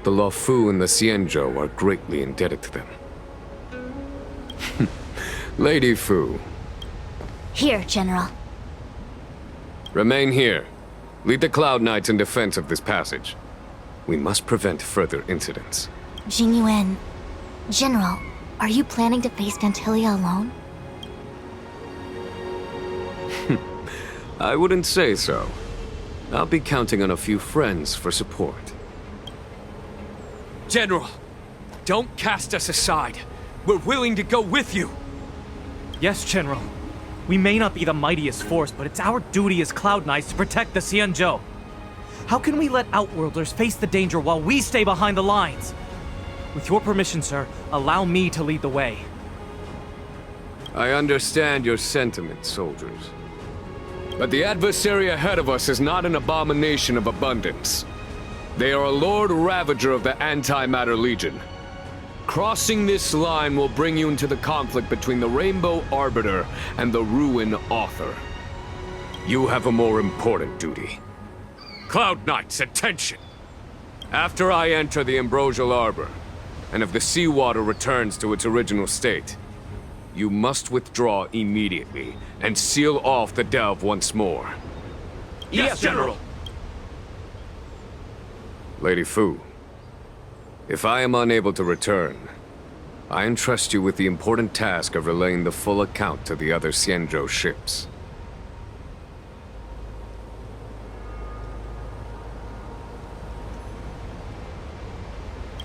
The Luofu and the Xianzhou are greatly indebted to them. Lady Fu. Here, General. Remain here. Lead the Cloud Knights in defense of this passage. We must prevent further incidents. Jingyuan. General, are you planning to face Fantilia alone? I wouldn't say so. I'll be counting on a few friends for support. General, don't cast us aside. We're willing to go with you. Yes, General. We may not be the mightiest force, but it's our duty as Cloud Knights to protect the Xianzhou. How can we let Outworlders face the danger while we stay behind the lines? With your permission, sir, allow me to lead the way. I understand your sentiments, soldiers. But the adversary ahead of us is not an abomination of abundance. They are a Lord Ravager of the Antimatter Legion. Crossing this line will bring you into the conflict between the Rainbow Arbiter and the Ruin Author. You have a more important duty. Cloud Knights, attention! After I enter the Ambrosial Arbor, and if the seawater returns to its original state, you must withdraw immediately and seal off the delve once more. Yes, General! Lady Fu, if I am unable to return, I entrust you with the important task of relaying the full account to the other Xianzhou ships.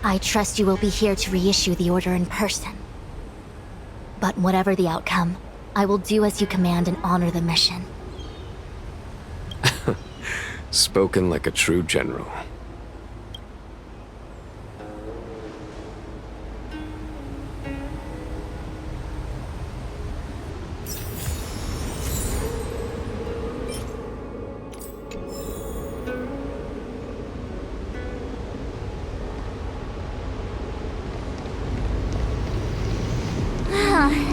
I trust you will be here to reissue the order in person. But whatever the outcome, I will do as you command and honor the mission. Spoken like a true general.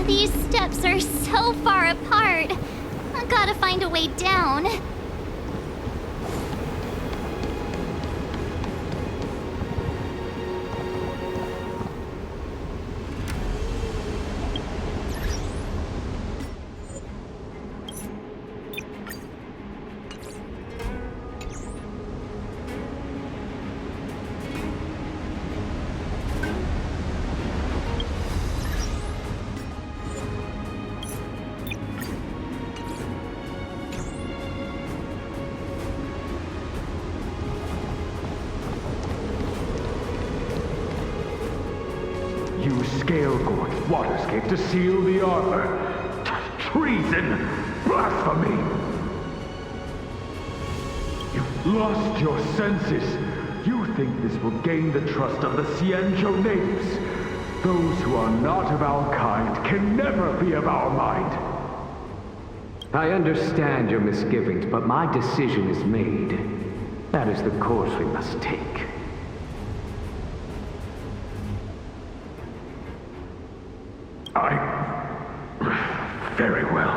These steps are so far apart. I gotta find a way down. Use Scale Gorge waterscape to seal the arbor. Treason! Blasphemy! You've lost your senses. You think this will gain the trust of the Xianzhou natives. Those who are not of our kind can never be of our mind. I understand your misgivings, but my decision is made. That is the course we must take. Very well.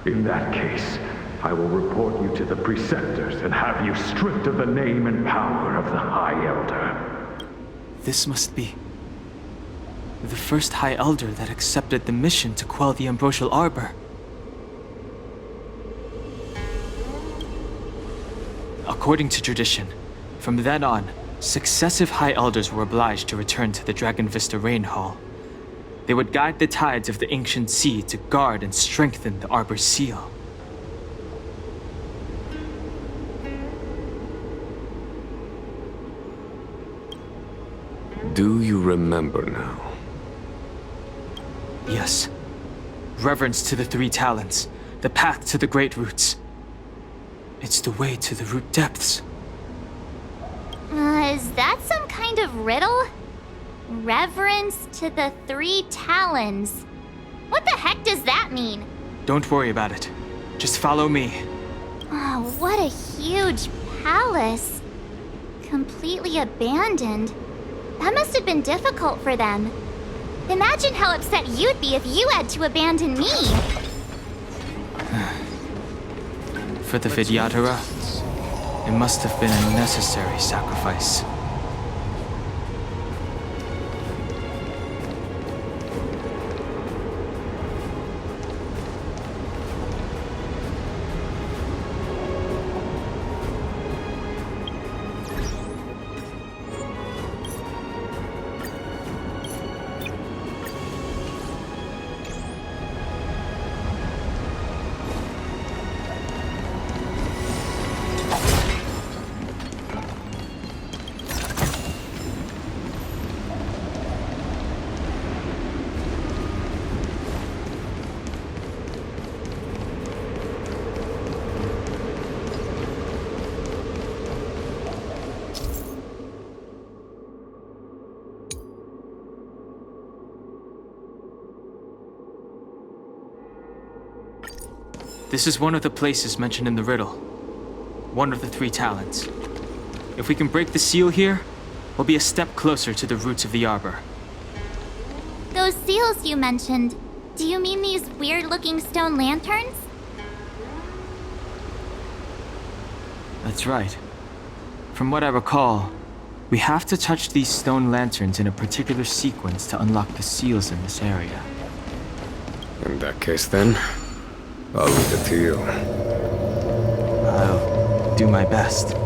In that case, I will report you to the preceptors and have you stripped of the name and power of the High Elder. This must be the first High Elder that accepted the mission to quell the Ambrosial Arbor. According to tradition, from then on, successive High Elders were obliged to return to the Dragon Vista Rain Hall. They would guide the tides of the ancient sea to guard and strengthen the Arbor's seal. Do you remember now? Yes. Reverence to the three talents, the path to the great roots. It's the way to the root depths. Is that some kind of riddle? Reverence to the three talons. What the heck does that mean? Don't worry about it. Just follow me. Oh, what a huge palace. Completely abandoned. That must have been difficult for them. Imagine how upset you'd be if you had to abandon me. For the Vidyadhara, it must have been a necessary sacrifice. This is one of the places mentioned in the riddle. One of the three talents. If we can break the seal here, we'll be a step closer to the roots of the arbor. Those seals you mentioned, do you mean these weird-looking stone lanterns? That's right. From what I recall, we have to touch these stone lanterns in a particular sequence to unlock the seals in this area. In that case then, I'll leave it to you. I'll do my best.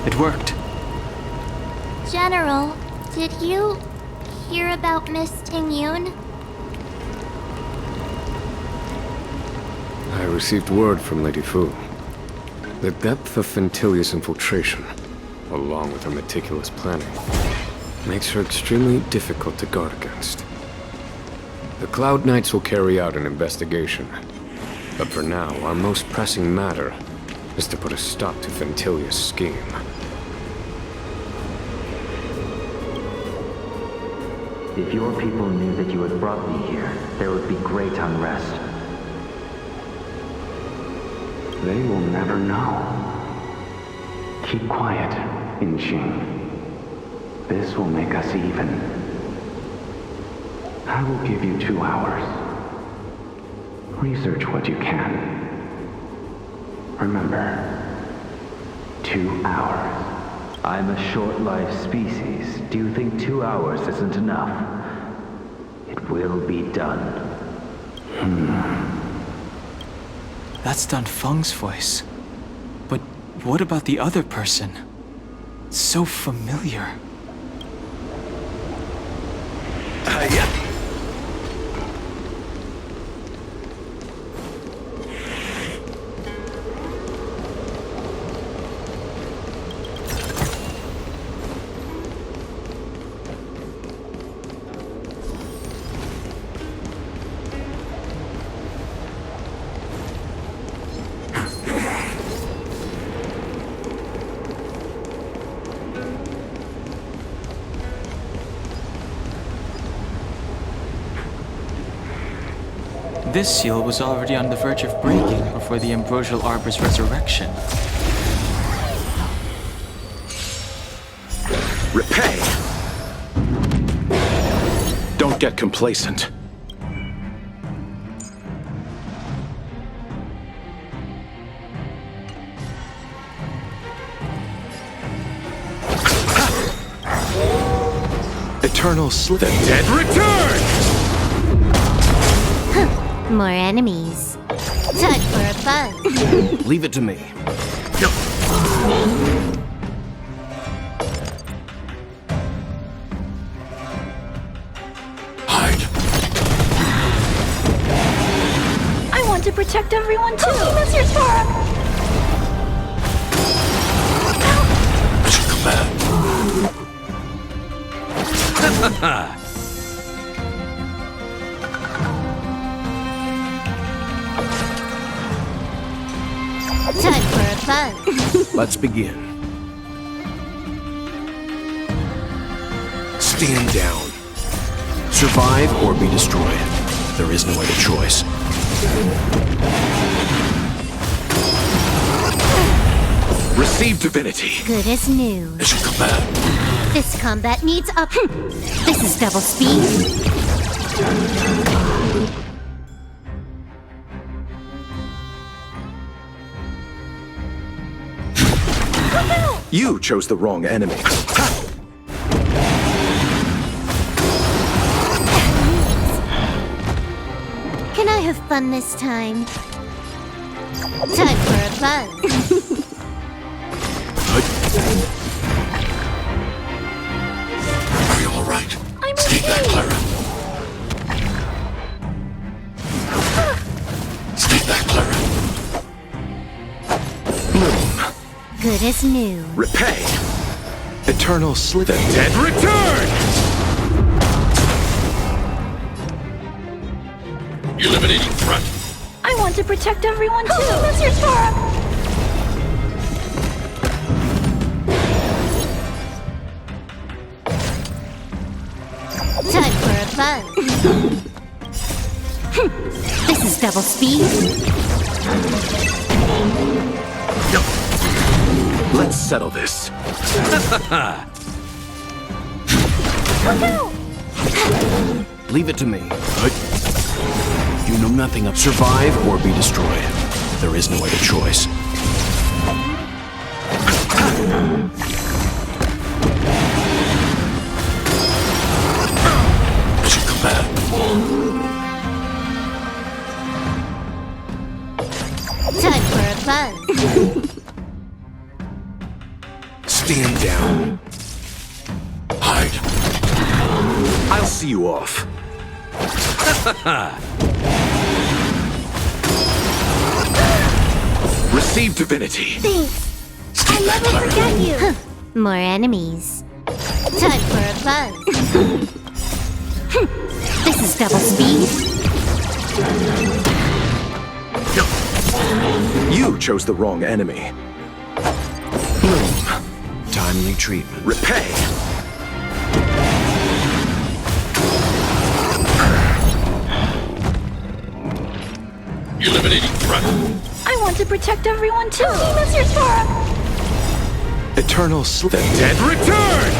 It worked. General, did you hear about Miss Tingyun? I received word from Lady Fu. The depth of Fentilia's infiltration, along with her meticulous planning, makes her extremely difficult to guard against. The Cloud Knights will carry out an investigation, but for now, our most pressing matter is to put a stop to Fentilia's scheme. If your people knew that you had brought me here, there would be great unrest. They will never know. Keep quiet, Inqing. This will make us even. I will give you 2 hours. Research what you can. Remember, 2 hours. I'm a short-lived species. Do you think 2 hours isn't enough? It will be done. That's Dan Feng's voice. But what about the other person? It's so familiar. Yeah. This seal was already on the verge of breaking before the Ambrosial Arbor's resurrection. Repay! Don't get complacent. Eternal slip. The dead return! More enemies. Time for a buzz. Leave it to me. Hide. I want to protect everyone too. Mr. Storm. Come back. Time for a buzz. Let's begin. Stand down. Survive or be destroyed. There is no other choice. Receive divinity. Good as new. This combat needs up. This is double speed. You chose the wrong enemy. Can I have fun this time? Time for a buzz. Are you all right? I'm Stay back, Clara. Stay back, Clara. Bloom. Good as new. Repay. Eternal slip. The dead return! Eliminating threat. I want to protect everyone too. Mr. Storm. Time for a buzz. This is double speed. Let's settle this. Leave it to me. You know nothing of survive or be destroyed. There is no other choice. Time for a buzz. Stand down. Hide. I'll see you off. Receive divinity. Thanks. I'll never forget you. More enemies. Time for a buzz. This is double speed. You chose the wrong enemy. Bloom. Timely treatment. Repay. Eliminating threat. I want to protect everyone too. Mr. Storm. Eternal slip. The dead return!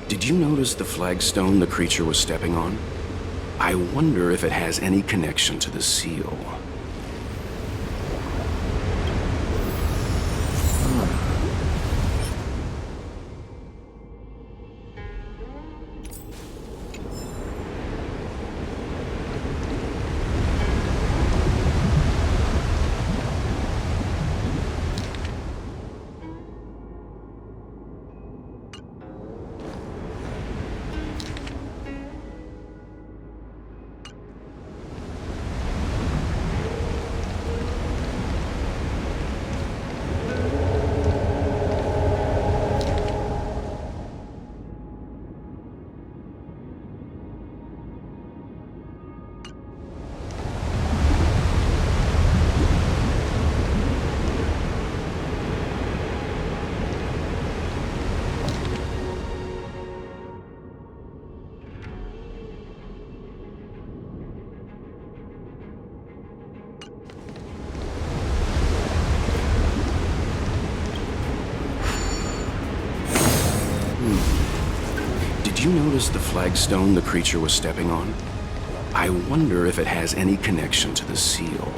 Did you notice the flagstone the creature was stepping on? I wonder if it has any connection to the seal. you notice the flagstone the creature was stepping on? I wonder if it has any connection to the seal.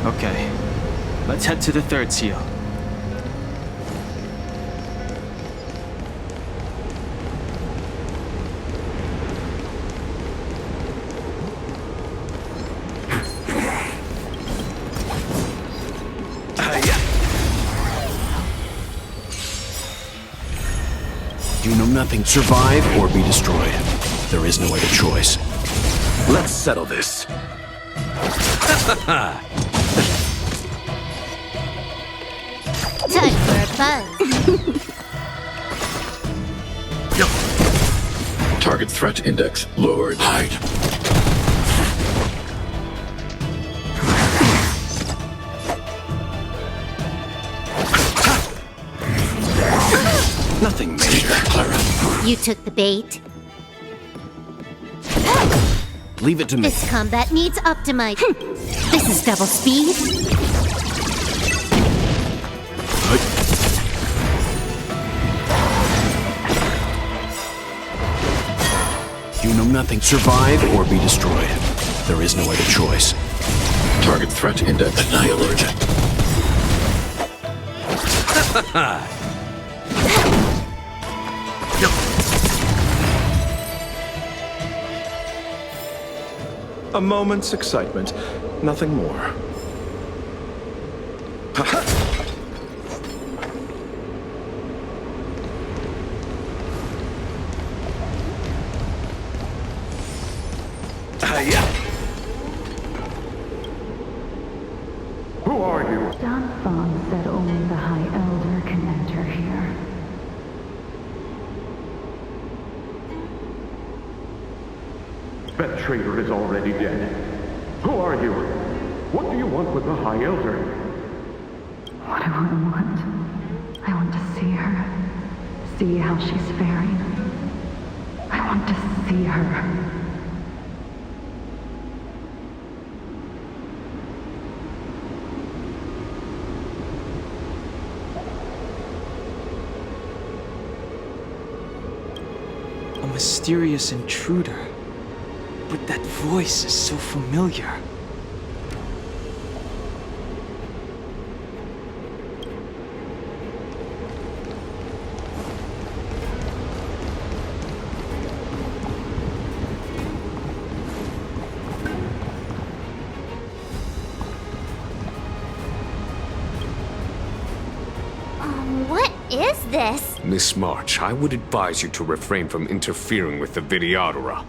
Okay, let's head to the third seal. You know nothing. Survive or be destroyed. There is no other choice. Let's settle this. Time for a buzz. Target threat index lowered. Hide. Nothing major, Clara. You took the bait. Leave it to me. This combat needs optimized. This is double speed. You know nothing. Survive or be destroyed. There is no other choice. Target threat index annihilated. A moment's excitement, nothing more. Who are you? Don Fong said only the High Elder can enter here. That traitor is already dead. Who are you? What do you want with the High Elder? What do I want? I want to see her. See how she's faring. I want to see her. A mysterious intruder. But that voice is so familiar. What is this? Miss March, I would advise you to refrain from interfering with the Videodora.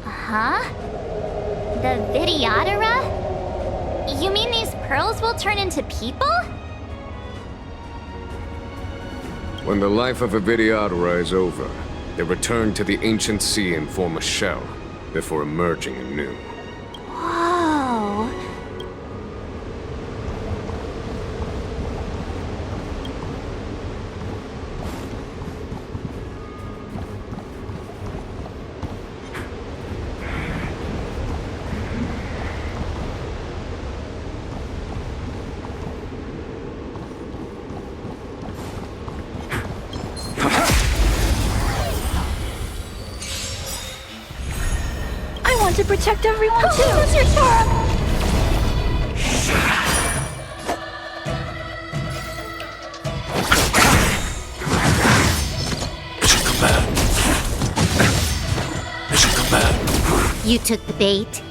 Huh? The Videodora? You mean these pearls will turn into people? When the life of a Videodora is over, they return to the ancient sea and form a shell, before emerging anew. Whoa. to protect everyone too. Who's your Torah? You took the bait.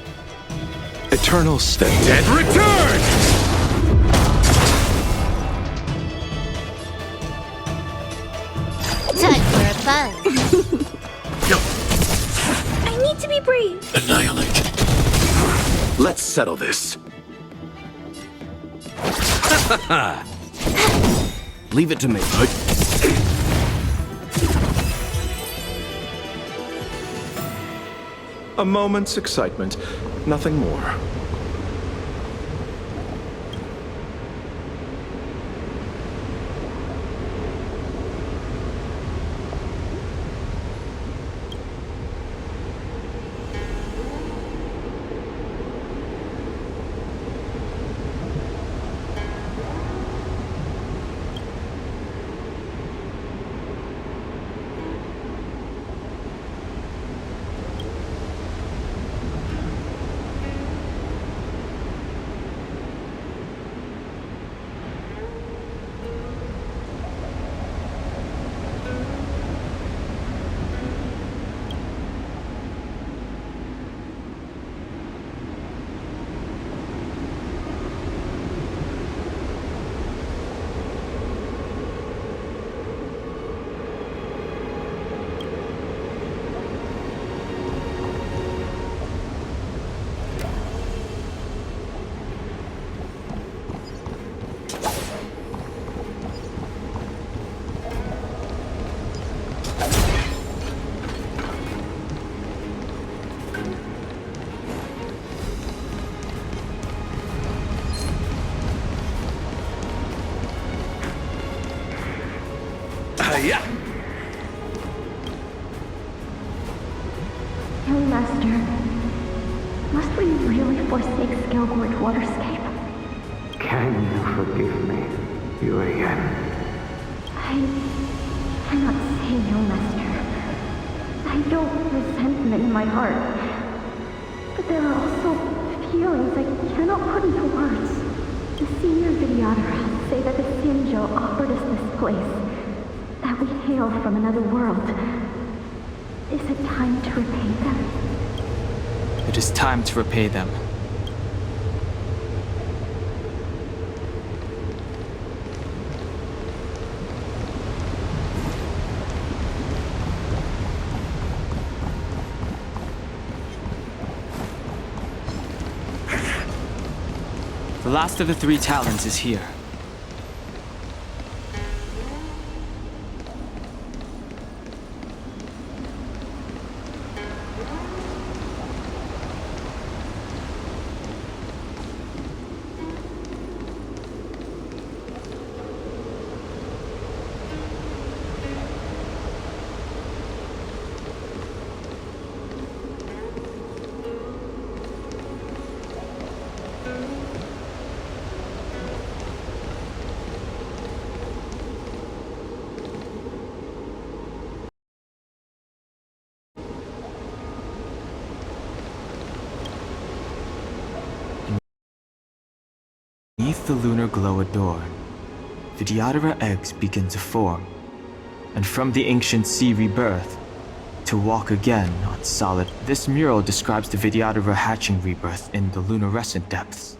Eternal state. Dead return! Time for a buzz. I need to be brave. Annihilate. Let's settle this. Leave it to me. A moment's excitement, nothing more. Yeah. Young Master, must we really forsake Skelgord Waterscape? Can you forgive me, Urian? I cannot say, Young Master. I don't resentment in my heart, but there are also feelings I cannot put into words. The senior videographers say that the Sinjo offered us this place, that we hail from another world. Is it time to repay them? It is time to repay them. The last of the 3 talons is here. Beneath the lunar glow adorned, Vidyadhara eggs begin to form, and from the ancient sea rebirth, to walk again on solid. This mural describes the Vidyadhara hatching rebirth in the lunarescent depths,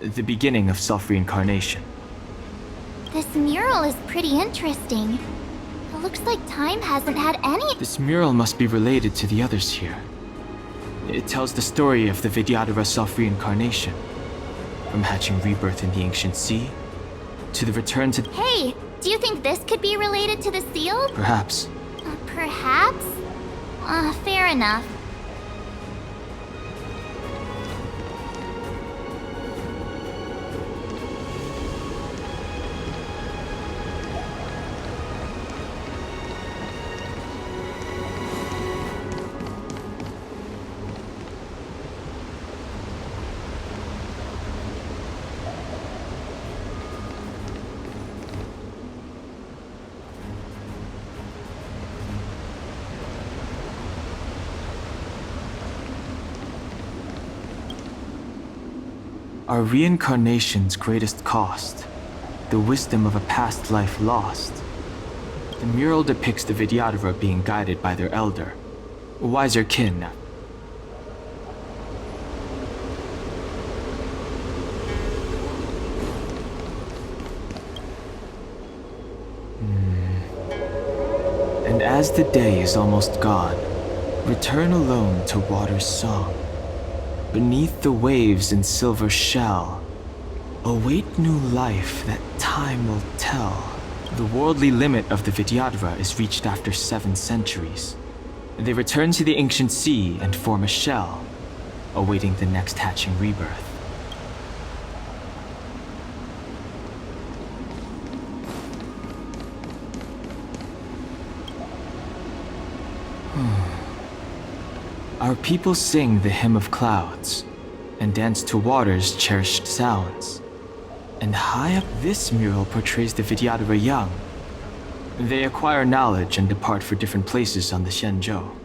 the beginning of self-reincarnation. This mural is pretty interesting. It looks like time hasn't had any— This mural must be related to the others here. It tells the story of the Vidyadhara self-reincarnation, from hatching rebirth in the ancient sea, to the return to— Hey, do you think this could be related to the seal? Perhaps. Perhaps? Fair enough. are reincarnation's greatest cost, the wisdom of a past life lost. The mural depicts the Vidyadhara being guided by their elder, wiser kin. And as the day is almost gone, return alone to water's song. Beneath the waves in silver shell, await new life that time will tell. The worldly limit of the Vidyadhara is reached after 7 centuries. They return to the ancient sea and form a shell, awaiting the next hatching rebirth. Our people sing the hymn of clouds and dance to water's cherished sounds. And high up this mural portrays the Vidyadhara young. They acquire knowledge and depart for different places on the Xianzhou.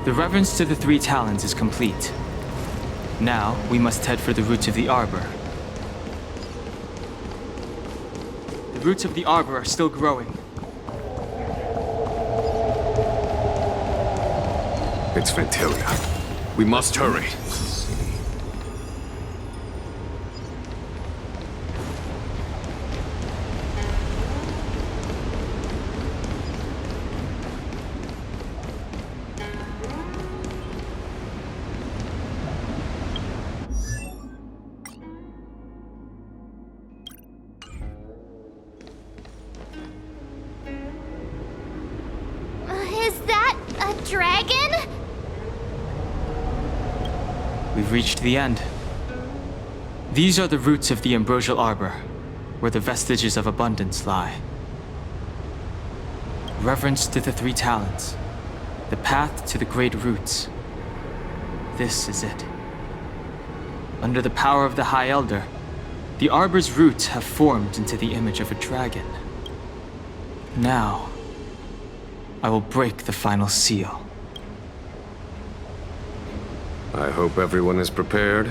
The reverence to the 3 talons is complete. Now, we must head for the roots of the arbor. The roots of the arbor are still growing. It's Fantilia. We must hurry. Is that a dragon? We've reached the end. These are the roots of the ambrosial arbor, where the vestiges of abundance lie. Reverence to the 3 talons, the path to the great roots. This is it. Under the power of the High Elder, the arbor's roots have formed into the image of a dragon. Now, I will break the final seal. I hope everyone is prepared.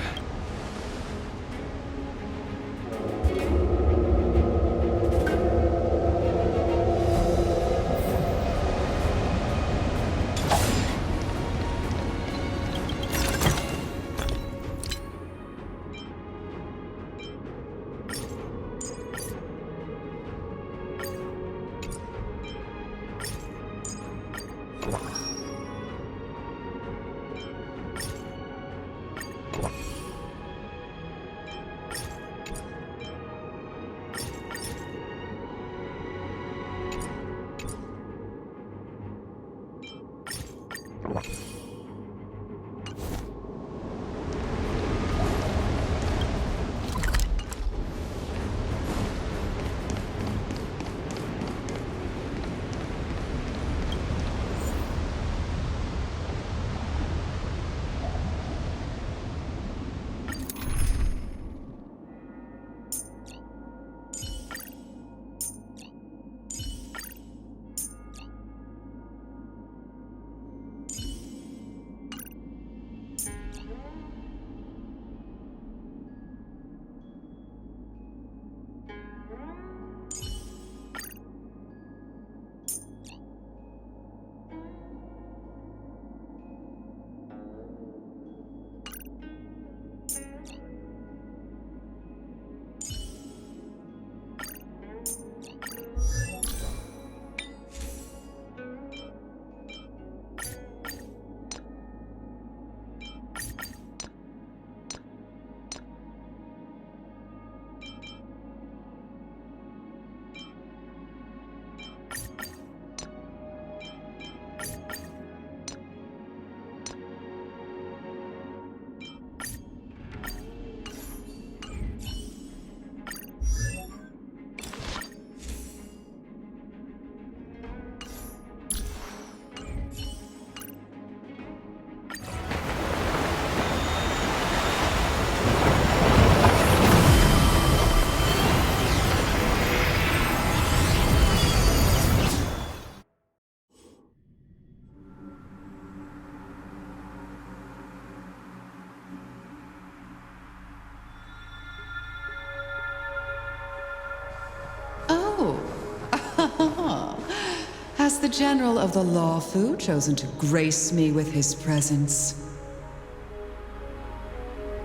has the General of the Lawfu chosen to grace me with his presence?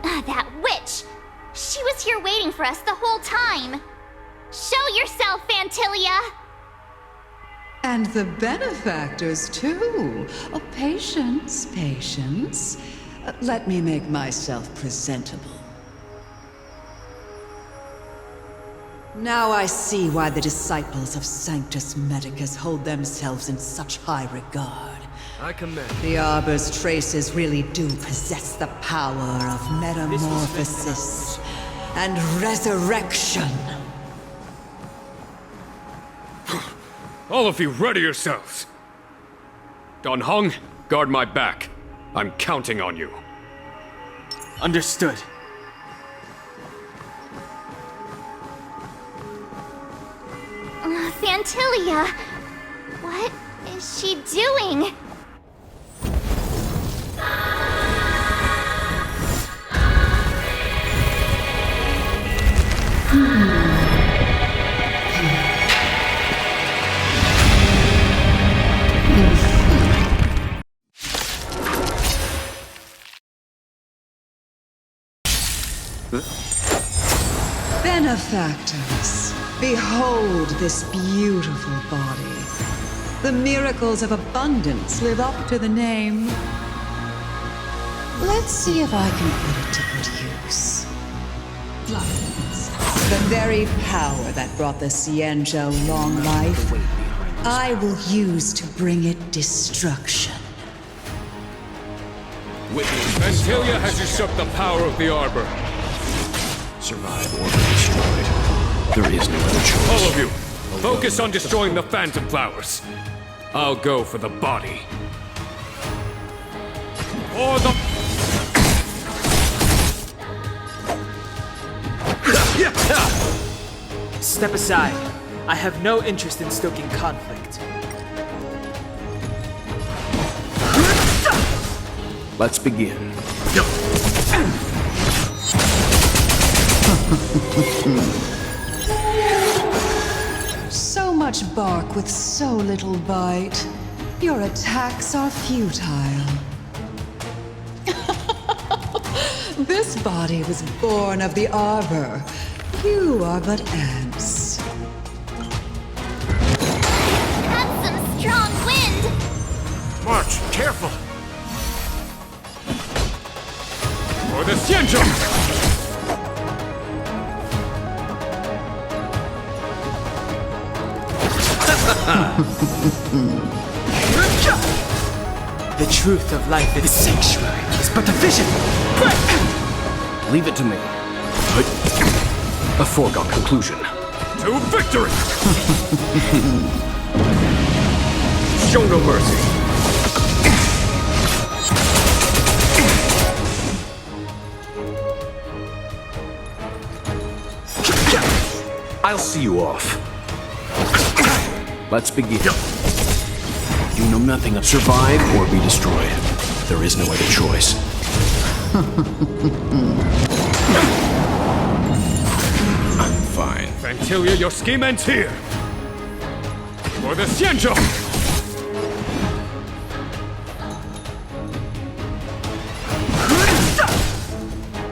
That witch! She was here waiting for us the whole time! Show yourself, Fantilia! And the benefactors, too. Oh, patience, patience. Let me make myself presentable. Now I see why the disciples of Sanctus Medicus hold themselves in such high regard. I commend. The Arbor's traces really do possess the power of metamorphosis and resurrection. All of you, ready yourselves! Dan Heng, guard my back. I'm counting on you. Understood. Fantilia! What is she doing? Benefactors, behold this beautiful body. The miracles of abundance live up to the name. Let's see if I can put it to good use. Floods, the very power that brought the Xianzhou long life, I will use to bring it destruction. Fantilia has usurped the power of the Arbor. Survive or be destroyed. There is no other choice. All of you, focus on destroying the Phantom Flowers. I'll go for the body. Or the... Step aside. I have no interest in stoking conflict. Let's begin. So much bark with so little bite. Your attacks are futile. This body was born of the Arbor. You are but ants. That's some strong wind! March, careful! For the Xianzhou! The truth of life in the sanctuary is but a vision. Leave it to me. A foregone conclusion. To victory! Show no mercy. I'll see you off. Let's begin. You know nothing of survive or be destroyed. There is no other choice. I'm fine. Fantilia, your scheme ends here. For the Xianzhou!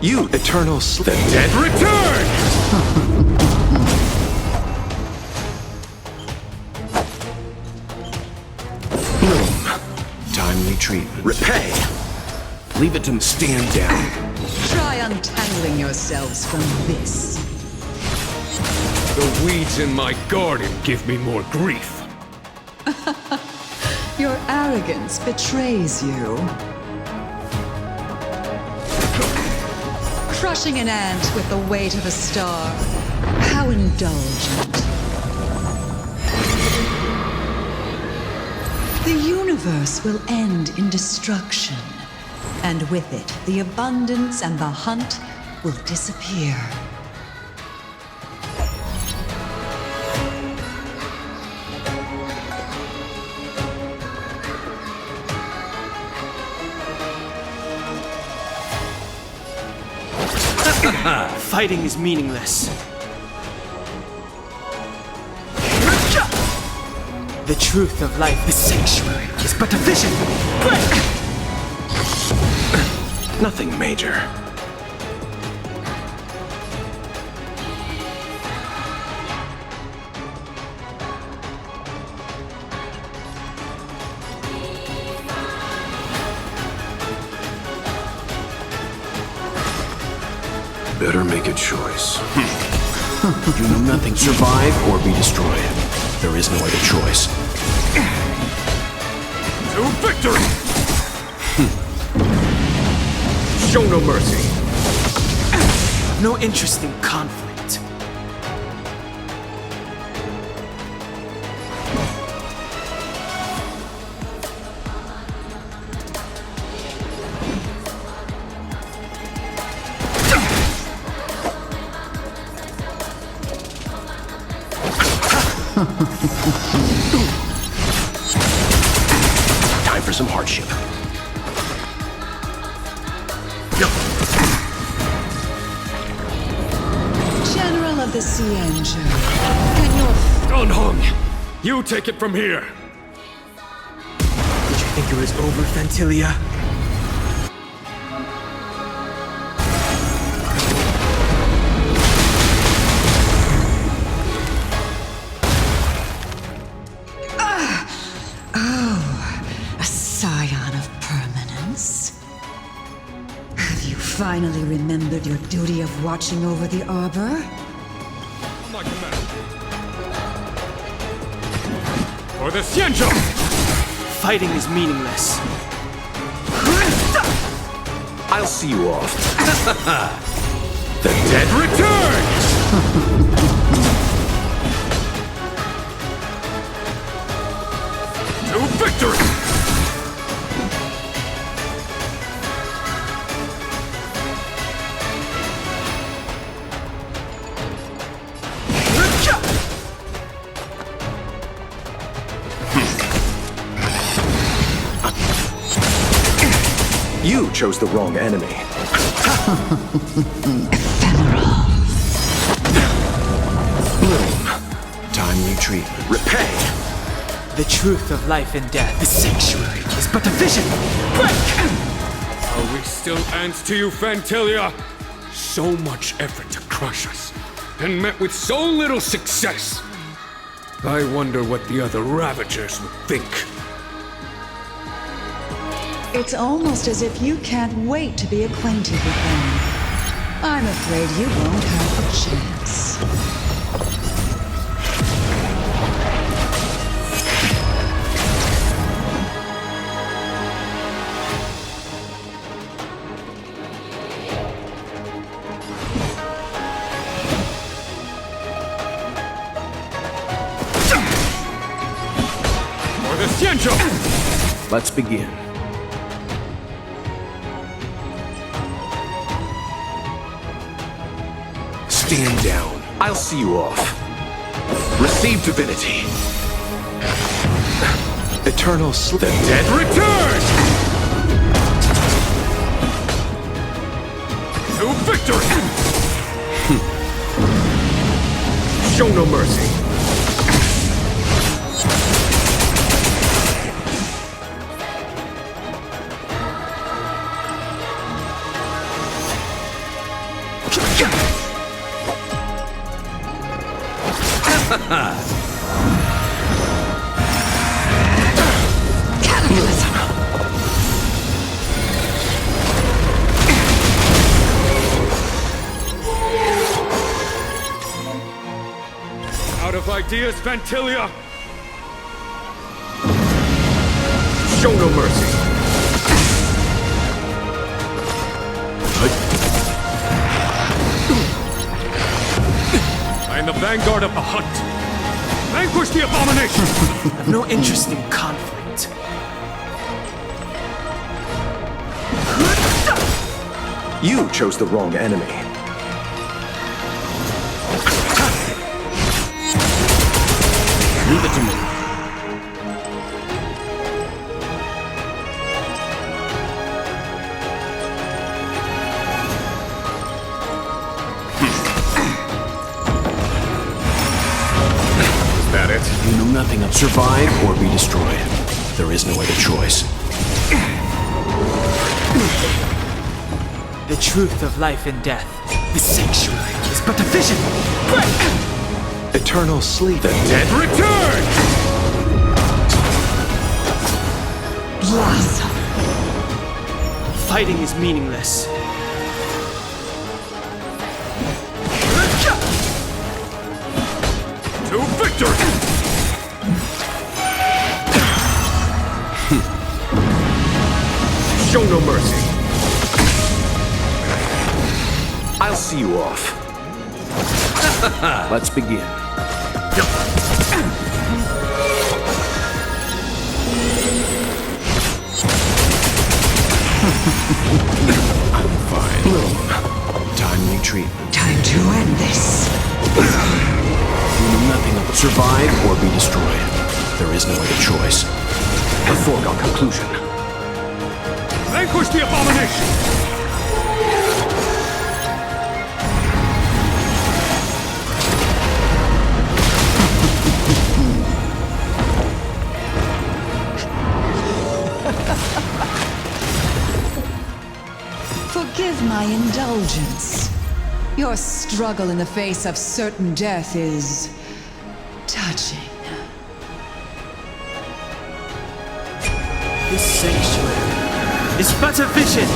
You eternal sleep. The dead return! Timely treatment. Repay! Leave it to stand down. Try untangling yourselves from this. The weeds in my garden give me more grief. Your arrogance betrays you. Crushing an ant with the weight of a star. How indulgent. The universe will end in destruction, and with it, the abundance and the hunt will disappear. Fighting is meaningless. The truth of life, the sanctuary, is but a vision. Nothing major. Better make a choice. You know nothing. Survive or be destroyed. There is no other choice. To victory! Show no mercy. No interest in conflict. Time for some hardship. General of the Cienjo, can your... Don Hong, you take it from here. Did you think it was over, Fantilia? Finally remembered your duty of watching over the arbor? My command. For the Xianzhou! Fighting is meaningless. I'll see you off. The dead return! To victory! You chose the wrong enemy. Bloom. Timely treatment. Repay. The truth of life and death, the sanctuary, is but a vision. Are we still ants to you, Fantilia? So much effort to crush us, and met with so little success. I wonder what the other Ravagers would think. It's almost as if you can't wait to be acquainted with them. I'm afraid you won't have a chance. For the Xianzhou! Let's begin. Stand down. I'll see you off. Receive divinity. Eternal sleep. The dead return! To victory! Show no mercy. Capitalism! Out of ideas, Fantilia! Show no mercy. I am the vanguard of the hunt. Vanquish the abomination! I have no interest in conflict. You chose the wrong enemy. Leave it to me. Is that it. You know nothing of survive or be destroyed. There is no other choice. The truth of life and death. The sanctuary is but a vision. Eternal sleep. The dead return! Blossom. Fighting is meaningless. To victory! Show no mercy. I'll see you off. Let's begin. I'm fine. Timely treatment. Time to end this. You know nothing of survive or be destroyed. There is no other choice. A foregone conclusion. Vanquish the abomination! Forgive my indulgence. Your struggle in the face of certain death is touching. This sanctuary is but a vision.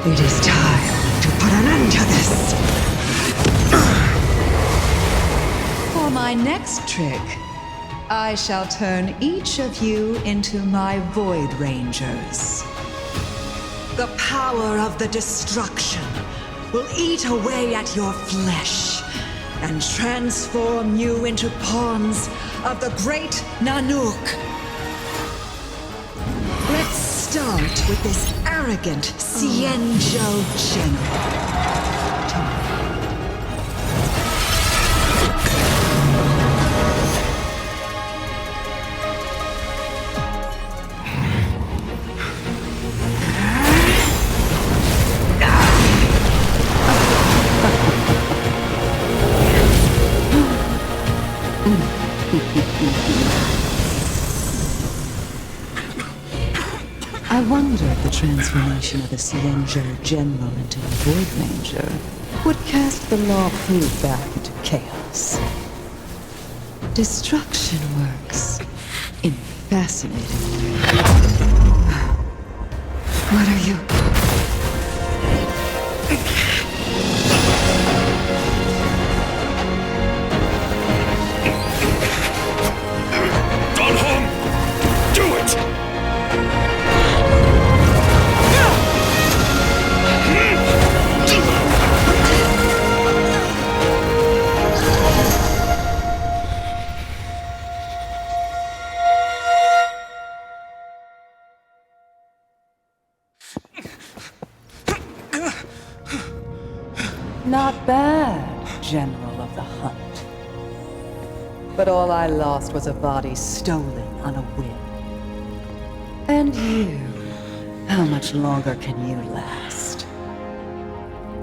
It is time to put an end to this. For my next trick, I shall turn each of you into my Void Rangers. The power of the destruction will eat away at your flesh and transform you into pawns of the great Nanook. Let's start with this arrogant Xianzhou general. I wonder if the transformation of the Xianzhou General into a Void Ranger would cast the Law Fu back into chaos. Destruction works in fascinating ways. What are you? Not bad, General of the Hunt. But all I lost was a body stolen on a whim. And you, how much longer can you last?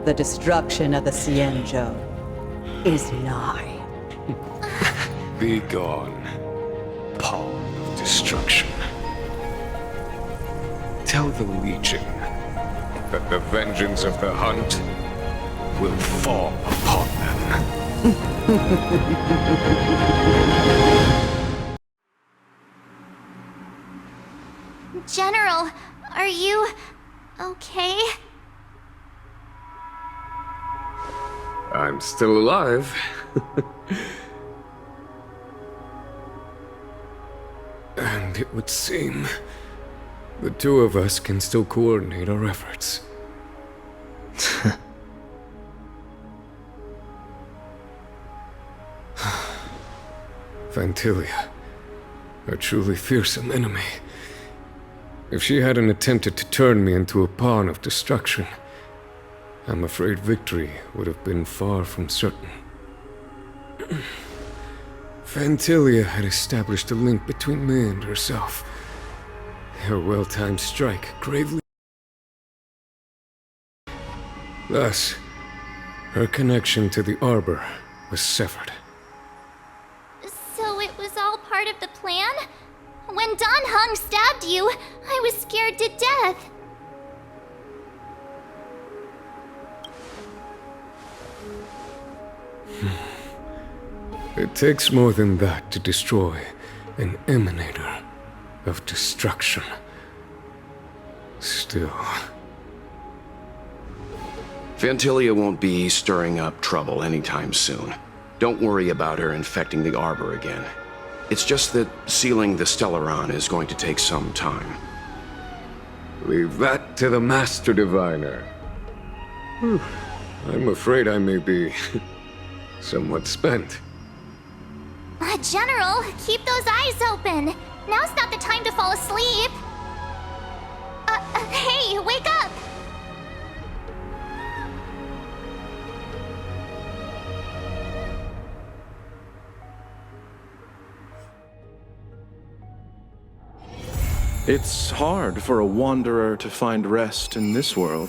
The destruction of the Xianzhou is nigh. Be gone, pawn of destruction. Tell the Legion that the vengeance of the Hunt will fall upon them. General, are you okay? I'm still alive. And it would seem the two of us can still coordinate our efforts. Fantilia, a truly fearsome enemy. If she hadn't attempted to turn me into a pawn of destruction, I'm afraid victory would have been far from certain. Fantilia had established a link between me and herself. Her well-timed strike gravely... Thus, her connection to the Arbor was severed. So it was all part of the plan? When Dan Heng stabbed you, I was scared to death. It takes more than that to destroy an emanator of destruction. Still... Fantilia won't be stirring up trouble anytime soon. Don't worry about her infecting the Arbor again. It's just that sealing the stellaron is going to take some time. Leave that to the Master Diviner. I'm afraid I may be somewhat spent. General, keep those eyes open. Now's not the time to fall asleep. Hey, wake up! It's hard for a wanderer to find rest in this world.